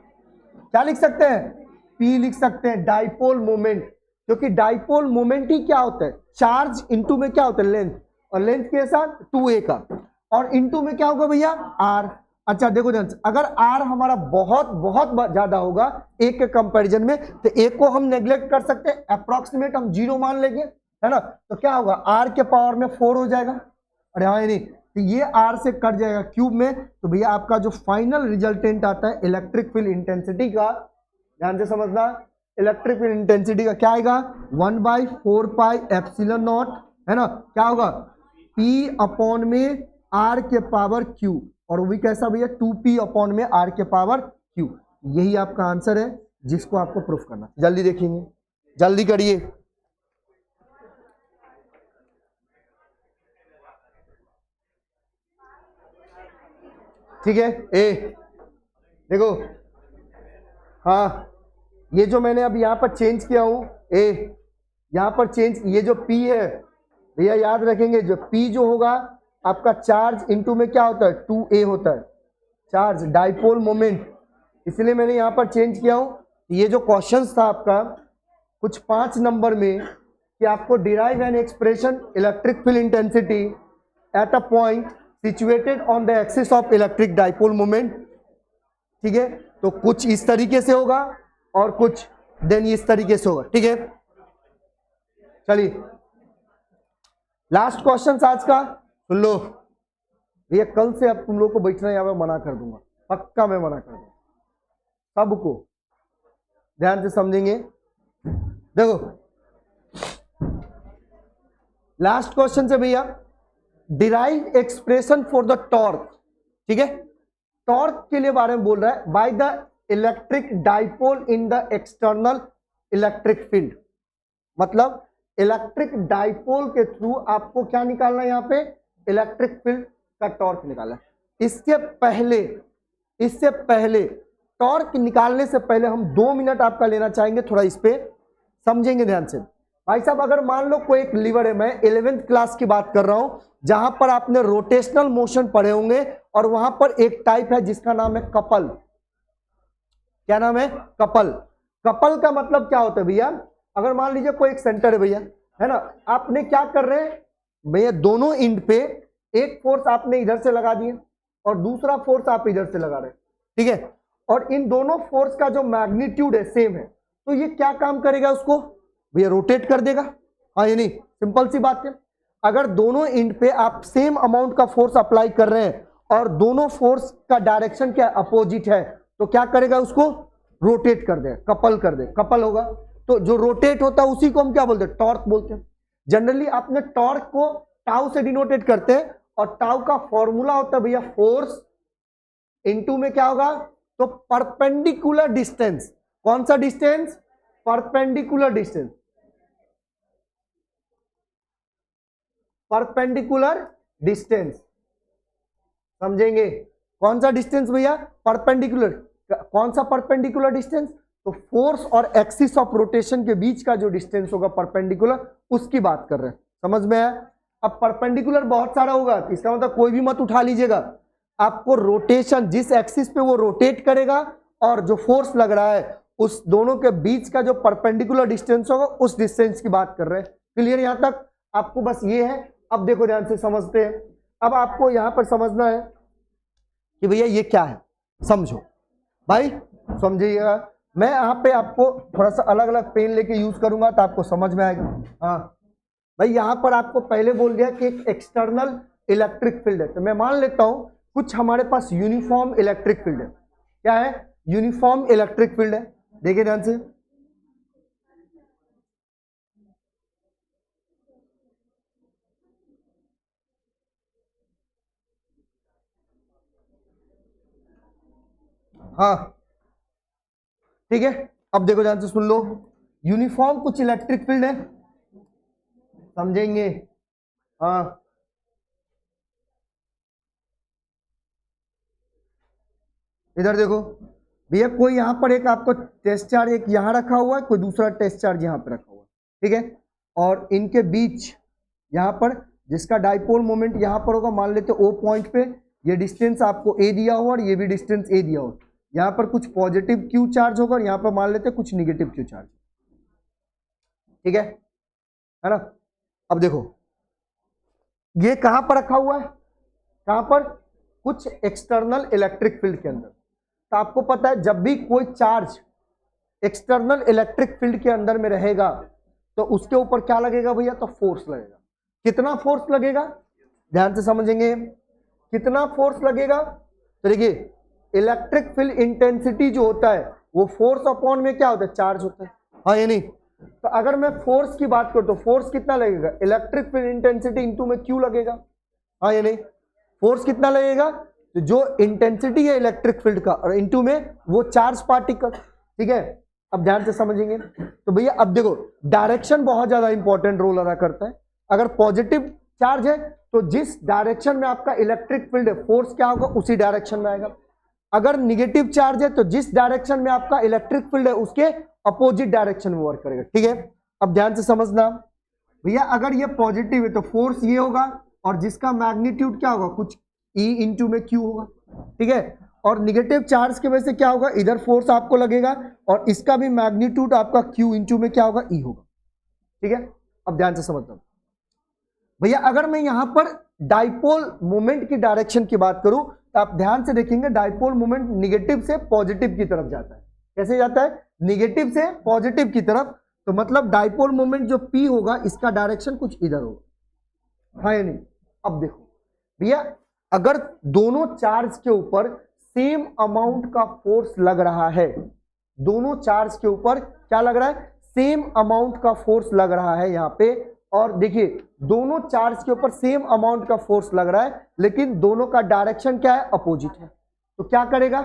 क्या लिख सकते हैं, P लिख सकते हैं, डाइपोल मोमेंट, क्योंकि डाइपोल मोमेंट ही क्या होता है, चार्ज इंटू में क्या होता है लेंथ, और लेंथ के साथ 2a का, और इंटू में क्या होगा भैया r। अच्छा देखो ध्यान से, अगर r हमारा बहुत बहुत ज्यादा होगा a के कंपैरिजन में, तो a को हम नेग्लेक्ट कर सकते हैं, अप्रोक्सीमेट हम 0 मान लेंगे, है ना? तो क्या होगा r के पावर में 4 हो जाएगा, अरे हाँ नहीं, तो ये r से कट जाएगा क्यूब में, तो भैया आपका जो फाइनल रिजल्टेंट आता है इलेक्ट्रिक फील्ड इंटेंसिटी का, ध्यान से समझना, इलेक्ट्रिक फील्ड इंटेंसिटी का क्या आएगा 1/4πε0, है ना, क्या होगा P अपॉन में R के पावर Q, और वो भी कैसा भैया 2P अपॉन में R के पावर Q। यही आपका आंसर है जिसको आपको प्रूफ करना। जल्दी देखेंगे, जल्दी करिए। ठीक है, ए देखो, हाँ ये जो मैंने अब यहां पर चेंज किया हूं, ए यहां पर चेंज, ये जो P है भैया याद रखेंगे, जो P जो होगा आपका चार्ज इनटू में क्या होता है 2A होता है, चार्ज डाइपोल मोमेंट, इसलिए मैंने यहां पर चेंज किया हूं। ये जो क्वेश्चंस था आपका कुछ 5 नंबर में कि आपको derive an expression electric field intensity at a point situated on the axis of electric dipole moment, ठीक है, तो कुछ इस तरीके से होगा और कुछ देन इस तरीके से होगा, ठीक है। चलिए लास्ट क्वेश्चन आज का सुन लो भैया, कल से अब तुम लोग को बैठना यहां पे मना कर दूंगा, पक्का मैं मना कर दूंगा सबको, ध्यान से समझेंगे। देखो लास्ट क्वेश्चन से भैया, derive expression for the torque, ठीक है, टॉर्क के लिए बारे में बोल रहा है, by the electric dipole in the external electric field, मतलब इलेक्ट्रिक डाइपोल के थ्रू आपको क्या निकालना है, यहां पे इलेक्ट्रिक फील्ड का टॉर्क निकालना है। इससे पहले टॉर्क निकालने से पहले हम 2 मिनट आपका लेना चाहेंगे, थोड़ा इस पे समझेंगे ध्यान से। भाई साहब अगर मान लो कोई एक लीवर है, मैं 11th क्लास की बात कर रहा हूं, जहां पर आपने रोटेशनल मोशन पढ़े होंगे, और वहां पर एक टाइप है जिसका नाम है कपल। क्या नाम है? कपल। कपल का मतलब क्या होता है भैया, अगर मान लीजिए कोई एक सेंटर है भैया, है ना, आपने क्या कर रहे हैं भैया, दोनों एंड पे एक फोर्स आपने इधर से लगा दिए और दूसरा फोर्स आप इधर से लगा रहे हैं, ठीक है, और इन दोनों फोर्स का जो मैग्नीट्यूड है सेम है, तो ये क्या काम करेगा, उसको भैया रोटेट कर देगा। हाँ ये नहीं, सिंपल सी बात है, अगर दोनों एंड पे आप सेम अमाउंट का फोर्स अप्लाई कर रहे हैं और दोनों फोर्स का डायरेक्शन क्या अपोजिट है, तो क्या करेगा, उसको रोटेट कर दे, कपल कर दे, कपल होगा। तो जो रोटेट होता है उसी को हम क्या बोलते हैं, टॉर्क बोलते हैं। जनरली आपने टॉर्क को टाउ से डिनोटेट करते हैं, और टाउ का फॉर्मूला होता है भैया फोर्स इनटू में क्या होगा, तो परपेंडिकुलर डिस्टेंस। कौन सा distance? Perpendicular distance, perpendicular distance, समझेंगे कौन सा डिस्टेंस भैया, परपेंडिकुलर। कौन सा परपेंडिकुलर डिस्टेंस? तो फोर्स और एक्सिस ऑफ रोटेशन के बीच का जो डिस्टेंस होगा परपेंडिकुलर, उसकी बात कर रहे हैं, समझ में आया। अब परपेंडिकुलर बहुत सारा होगा, इसका मतलब कोई भी मत उठा लीजिएगा, आपको रोटेशन जिस एक्सिस पे वो रोटेट करेगा और जो फोर्स लग रहा है उस दोनों के बीच का जो परपेंडिकुलर डिस्टेंस होगा उस डिस्टेंस की बात कर रहे हैं। क्लियर यहां तक? आपको बस ये है। अब देखो ध्यान से समझते हैं, अब आपको यहां पर समझना है कि भैया ये क्या है, समझो भाई, समझिएगा। मैं यहाँ पे आपको थोड़ा सा अलग अलग पेन लेके यूज करूंगा तो आपको समझ में आएगा। हाँ भाई, यहाँ पर आपको पहले बोल दिया कि एक एक्सटर्नल इलेक्ट्रिक फील्ड है, तो मैं मान लेता हूं कुछ हमारे पास यूनिफॉर्म इलेक्ट्रिक फील्ड है। क्या है? यूनिफॉर्म इलेक्ट्रिक फील्ड है। देखिए ध्यान से, हाँ ठीक है, अब देखो ध्यान से सुन लो, यूनिफॉर्म कुछ इलेक्ट्रिक फील्ड है, समझेंगे। हाँ इधर देखो भैया, कोई यहां पर एक आपको टेस्ट चार्ज एक यहां रखा हुआ है, कोई दूसरा टेस्ट चार्ज यहां पर रखा हुआ है, ठीक है, और इनके बीच यहां पर जिसका डाइपोल मोमेंट यहां पर होगा, मान लेते ओ पॉइंट पे ये डिस्टेंस आपको ए दिया हुआ और ये भी डिस्टेंस ए दिया हुआ, यहां पर कुछ पॉजिटिव क्यू चार्ज होगा और यहां पर मान लेते कुछ निगेटिव क्यू चार्ज, ठीक है ना। अब देखो ये कहां पर रखा हुआ है, कहां पर? कुछ एक्सटर्नल इलेक्ट्रिक फील्ड के अंदर। तो आपको पता है जब भी कोई चार्ज एक्सटर्नल इलेक्ट्रिक फील्ड के अंदर में रहेगा तो उसके ऊपर क्या लगेगा भैया, तो फोर्स लगेगा। कितना फोर्स लगेगा, ध्यान से समझेंगे, कितना फोर्स लगेगा। तो देखिए इलेक्ट्रिक फील्ड इंटेंसिटी जो होता है वो फोर्स अपॉन में क्या होता है, चार्ज होता है, हाँ या नहीं। तो अगर मैं फोर्स की बात करूं तो फोर्स कितना लगेगा, इलेक्ट्रिक फील्ड इंटेंसिटी इंटू में क्यू लगेगा, हाँ या नहीं। फोर्स कितना लगेगा, तो जो इंटेंसिटी है इलेक्ट्रिक फील्ड का और इंटू में वो चार्ज पार्टिकल, ठीक है। अब ध्यान से समझेंगे तो भैया अब देखो डायरेक्शन बहुत ज्यादा इंपॉर्टेंट रोल अदा करता है। अगर पॉजिटिव चार्ज है तो जिस डायरेक्शन में आपका इलेक्ट्रिक फील्ड है फोर्स क्या होगा, उसी डायरेक्शन में आएगा। अगर निगेटिव चार्ज है तो जिस डायरेक्शन में आपका इलेक्ट्रिक फील्ड है उसके अपोजिट डायरेक्शन में वर्क करेगा, ठीक है। अब ध्यान से समझना भैया, अगर ये पॉजिटिव है तो फोर्स ये होगा और जिसका मैग्नीट्यूड क्या होगा, कुछ E इंटू में Q होगा, ठीक है। और निगेटिव चार्ज की वजह से क्या होगा, इधर फोर्स आपको लगेगा और इसका भी मैग्नीट्यूड आपका Q इंटू में क्या होगा, E होगा, ठीक है। अब ध्यान से समझना भैया, अगर मैं यहां पर डाइपोल मोमेंट की डायरेक्शन की बात करूं तो आप ध्यान से देखेंगे डाइपोल मोमेंट निगेटिव से पॉजिटिव की तरफ जाता है। कैसे जाता है, निगेटिव से पॉजिटिव की तरफ। तो मतलब डाइपोल मोमेंट जो P होगा इसका डायरेक्शन कुछ इधर होगा, हाँ या नहीं। अब देखो भैया, अगर दोनों चार्ज के ऊपर सेम अमाउंट का फोर्स लग रहा है, दोनों चार्ज के ऊपर क्या लग रहा है, सेम अमाउंट का फोर्स लग रहा है यहां पे, और देखिए दोनों चार्ज के ऊपर सेम अमाउंट का फोर्स लग रहा है लेकिन दोनों का डायरेक्शन क्या है, अपोजिट है। तो क्या करेगा,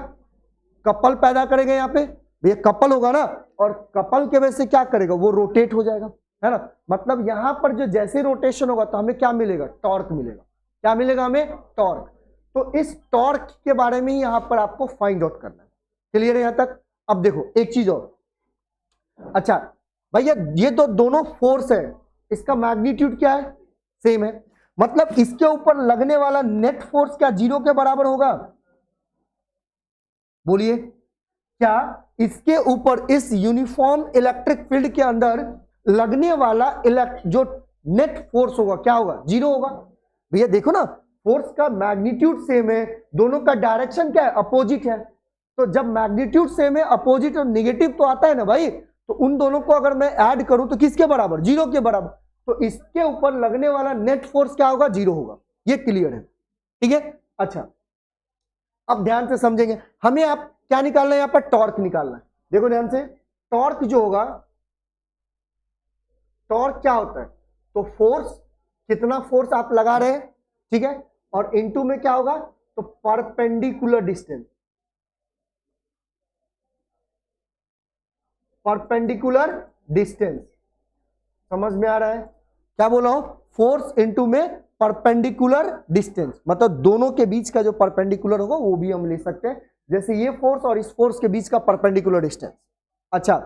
कपल पैदा करेगा यहाँ पे भैया, कपल होगा ना, और कपल के वजह से क्या करेगा, वो रोटेट हो जाएगा, है ना। मतलब यहां पर जो जैसे रोटेशन होगा तो हमें क्या मिलेगा, टॉर्क मिलेगा। क्या मिलेगा हमें, टॉर्क। तो इस टॉर्क के बारे में ही यहां पर आपको फाइंड आउट करना है। क्लियर है यहां तक। अब देखो एक चीज और, अच्छा भैया ये तो दोनों फोर्स है, इसका मैग्नीट्यूड क्या है, सेम है, मतलब इसके ऊपर लगने वाला नेट फोर्स क्या 0 के बराबर होगा, बोलिए। क्या इसके ऊपर इस यूनिफॉर्म इलेक्ट्रिक फील्ड के अंदर लगने वाला जो नेट फोर्स होगा क्या होगा, 0 होगा। भैया देखो ना, फोर्स का मैग्नीट्यूड सेम है, दोनों का डायरेक्शन क्या है, अपोजिट है। तो जब मैग्नीट्यूड सेम है, अपोजिट और निगेटिव तो आता है ना भाई, तो उन दोनों को अगर मैं ऐड करूं तो किसके बराबर, 0 के बराबर। तो इसके ऊपर लगने वाला नेट फोर्स क्या होगा, 0 होगा। ये क्लियर है, ठीक है। अच्छा अब ध्यान से समझेंगे, हमें आप क्या निकालना है, यहां पर टॉर्क निकालना है। देखो ध्यान से, टॉर्क जो होगा, टॉर्क क्या होता है, तो फोर्स, कितना फोर्स आप लगा रहे हैं, ठीक है, और इनटू में क्या होगा, तो परपेंडिकुलर डिस्टेंस, परपेंडिकुलर डिस्टेंस, समझ में आ रहा है क्या बोला हूं, फोर्स इनटू में परपेंडिकुलर डिस्टेंस, मतलब दोनों के बीच का जो परपेंडिकुलर होगा वो भी हम ले सकते हैं, जैसे ये फोर्स और इस फोर्स के बीच का परपेंडिकुलर डिस्टेंस। अच्छा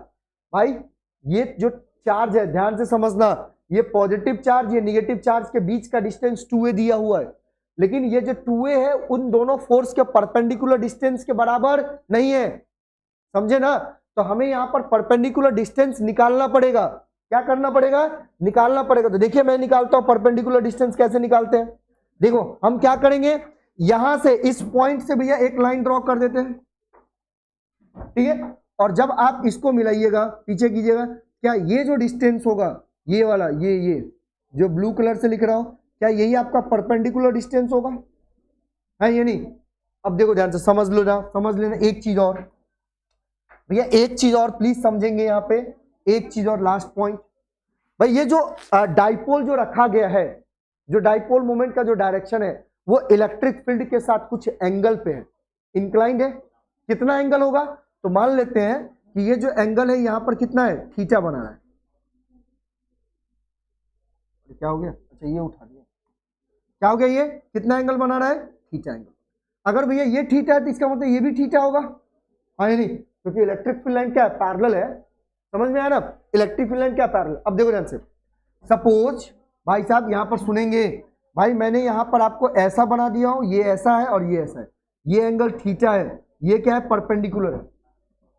भाई, ये जो चार्ज है ध्यान से समझना, ये पॉजिटिव चार्ज, ये निगेटिव चार्ज के बीच का डिस्टेंस 2a दिया हुआ है, लेकिन ये जो 2a है उन दोनों फोर्स के परपेंडिकुलर डिस्टेंस के बराबर नहीं है, समझे ना। तो हमें यहां पर परपेंडिकुलर डिस्टेंस निकालना पड़ेगा। क्या करना पड़ेगा, निकालना पड़ेगा। तो देखिए मैं निकालता हूं परपेंडिकुलर डिस्टेंस, कैसे निकालते हैं, देखो हम क्या करेंगे, यहां से इस पॉइंट से भैया एक लाइन ड्रॉ कर देते हैं, ठीक है, और जब आप इसको मिलाइएगा, पीछे कीजिएगा, क्या ये जो डिस्टेंस होगा, ये वाला, ये जो ब्लू कलर से लिख रहा हूं, क्या यही आपका परपेंडिकुलर डिस्टेंस होगा, है ये नहीं। अब देखो ध्यान से समझ लो ना, समझ लेना एक चीज और भैया, एक चीज और प्लीज समझेंगे यहां पे, एक चीज और लास्ट पॉइंट भाई, ये जो डाइपोल जो रखा गया है, जो डाइपोल मोमेंट का जो डायरेक्शन है वो इलेक्ट्रिक फील्ड के साथ कुछ एंगल पे है, इंक्लाइंड है। कितना एंगल होगा, तो मान लेते हैं कि ये जो एंगल है यहां पर कितना है, थीटा बना रहा है। क्या हो गया, अच्छा ये उठा दिया, क्या हो गया, ये कितना एंगल बना रहा है, थीटा एंगल। अगर भैया ये थीटा है तो इसका मतलब ये भी थीटा होगा, हाँ या नहीं, क्योंकि इलेक्ट्रिक फील्ड लाइन क्या है, पैरेलल है, समझ में आया ना, इलेक्ट्रिक फील्ड लाइन क्या पैरेलल। अब देखो ध्यान से, सपोज भाई साहब यहां पर सुनेंगे, भाई मैंने यहां पर आपको ऐसा बना दिया हूं, ये ऐसा है और ये ऐसा है, ये एंगल थीटा है, ये क्या है, परपेंडिकुलर है,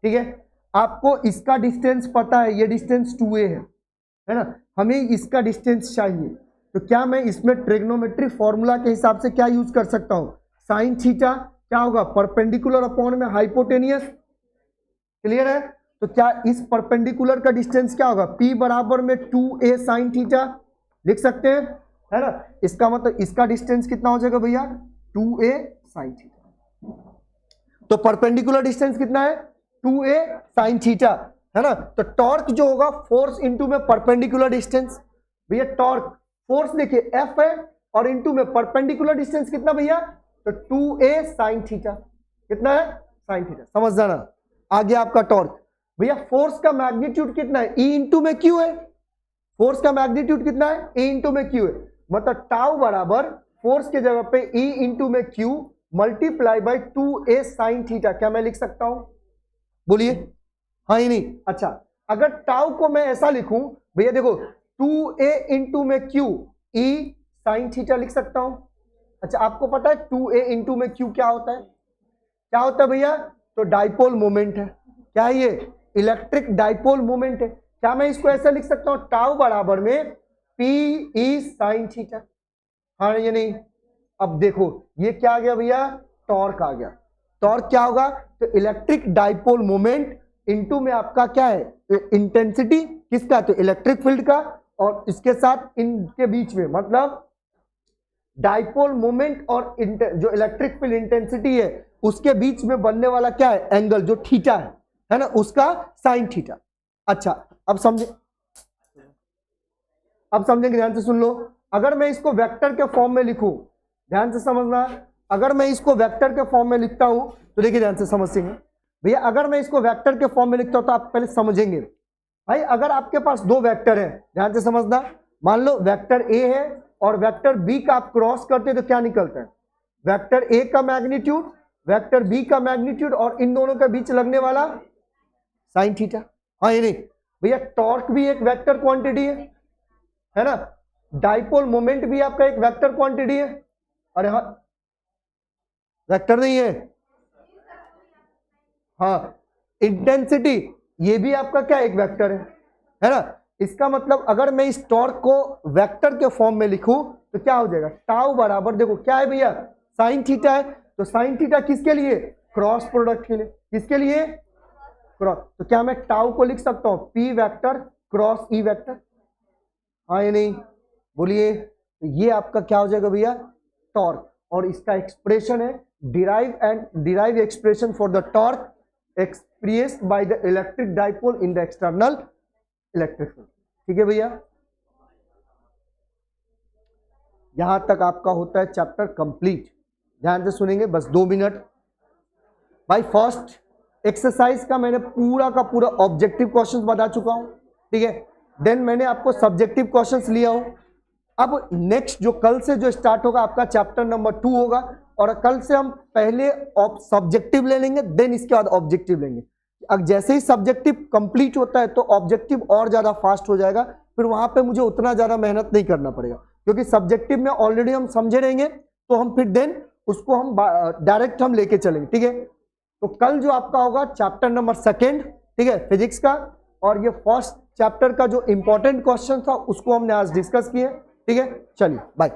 ठीक है। आपको इसका डिस्टेंस पता है, ये डिस्टेंस 2a है ना, हमें इसका डिस्टेंस चाहिए, तो क्या मैं इसमें ट्रिग्नोमेट्रिक फॉर्मूला के हिसाब से क्या यूज कर सकता हूं, साइन थीटा क्या होगा, परपेंडिकुलर अपॉन में हाइपोटेनियस, क्लियर है। तो क्या इस परपेंडिकुलर का डिस्टेंस क्या होगा, P बराबर में 2a साइन थीटा लिख सकते हैं, है ना। इसका मतलब इसका डिस्टेंस कितना हो जाएगा भैया, 2a साइन थीटा। तो परपेंडिकुलर डिस्टेंस कितना है, 2a sin थीटा, है ना। तो टॉर्क जो होगा फोर्स इंटू में परपेंडिकुलर डिस्टेंस। भैया टॉर्क फोर्स देखिए F है और इंटू में परपेंडिकुलर डिस्टेंस कितना भैया, तो 2a sin थीटा, कितना है sin थीटा, समझ जाना। आ गया आपका टॉर्क। भैया फोर्स का मैग्नीट्यूड कितना है, E इंटू में Q है। फोर्स का मैग्नीट्यूड कितना है, E इंटू में Q है। मतलब टाउ बराबर फोर्स के जगह पे E इंटू में Q multiply by 2a sin theta. क्या मैं लिख सकता हूं, बोलिए हाँ ही नहीं। अच्छा अगर टाउ को मैं ऐसा लिखूं, भैया देखो 2a इंटू में Q E sin थीटा लिख सकता हूं। अच्छा आपको पता है 2a इंटू में Q क्या होता है, क्या होता है भैया, तो डाइपोल मोमेंट है। क्या है ये, इलेक्ट्रिक डाइपोल मोमेंट है। क्या मैं इसको ऐसा लिख सकता हूं, टाउ बराबर में P E sin थीटा, हाँ ये नहीं। अब देखो ये क्या आ गया भैया, टॉर्क आ गया। टॉर्क क्या होगा, तो इलेक्ट्रिक डाइपोल मोमेंट इनटू में आपका क्या है, इंटेंसिटी किसका, तो इलेक्ट्रिक फील्ड का, और इसके साथ इनके बीच में मतलब डाइपोल मोमेंट और जो इलेक्ट्रिक फील्ड इंटेंसिटी है उसके बीच में बनने वाला क्या है, एंगल जो थीटा है ना, उसका साइन थीटा। अच्छा अब समझे, अब समझेंगे, ध्यान से सुन लो। अगर मैं इसको वेक्टर के फॉर्म में लिखूं, ध्यान से समझना, अगर मैं इसको वेक्टर के फॉर्म में लिखता हूं तो देखिए ध्यान से समझेंगे भैया। अगर मैं इसको वेक्टर के फॉर्म में लिखता हूं तो आप पहले समझेंगे भाई। अगर आपके पास दो वेक्टर है, ध्यान से समझना, मान लो वेक्टर ए है और वेक्टर बी का आप क्रॉस करते हैं तो क्या निकलता है, वेक्टर ए का मैग्नीट्यूड, वेक्टर बी का मैग्नीट्यूड और इन दोनों के बीच लगने वाला साइन थीटा। हाँ ये नहीं भैया, टॉर्क भी एक वेक्टर क्वांटिटी है ना, डाइपोल मोमेंट भी आपका एक वेक्टर क्वांटिटी है। अरे हाँ वेक्टर नहीं है, हाँ इंटेंसिटी ये भी आपका क्या एक वेक्टर है ना। इसका मतलब अगर मैं इस टॉर्क को वेक्टर के फॉर्म में लिखूं तो क्या हो जाएगा, टाउ बराबर देखो क्या है भैया, साइन थीटा है। तो साइन थीटा किसके लिए, क्रॉस प्रोडक्ट के लिए, किसके लिए, क्रॉस। तो क्या मैं टाउ को लिख सकता हूं P vector cross E vector, हाँ या नहीं, बोलिए। तो ये आपका क्या हो जाएगा भैया, टॉर्क। और इसका एक्सप्रेशन है derive expression for the torque expressed by the electric dipole in the external electric field. ठीक है भैया, यहां तक आपका होता है चैप्टर कंप्लीट। ध्यान से सुनेंगे बस 2 मिनट भाई। फर्स्ट एक्सरसाइज का मैंने पूरा का पूरा ऑब्जेक्टिव क्वेश्चंस बता चुका हूं, ठीक है। देन मैंने आपको सब्जेक्टिव क्वेश्चंस लिया हो। अब नेक्स्ट जो कल से जो स्टार्ट होगा आपका चैप्टर नंबर 2 होगा, और कल से हम पहले सब्जेक्टिव ले लेंगे, देन इसके बाद ऑब्जेक्टिव लेंगे। अब जैसे ही सब्जेक्टिव कंप्लीट होता है तो ऑब्जेक्टिव और ज्यादा फास्ट हो जाएगा, फिर वहां पे मुझे उतना ज्यादा मेहनत नहीं करना पड़ेगा, क्योंकि सब्जेक्टिव में ऑलरेडी हम समझे रहेंगे, तो हम फिर देन उसको हम डायरेक्ट हम लेके चलेंगे, ठीक है। तो कल जो आपका होगा चैप्टर नंबर 2, ठीक है, फिजिक्स का, और ये फर्स्ट चैप्टर का जो इंपॉर्टेंट क्वेश्चन था उसको हमने आज डिस्कस किए, ठीक है। चलिए बाय।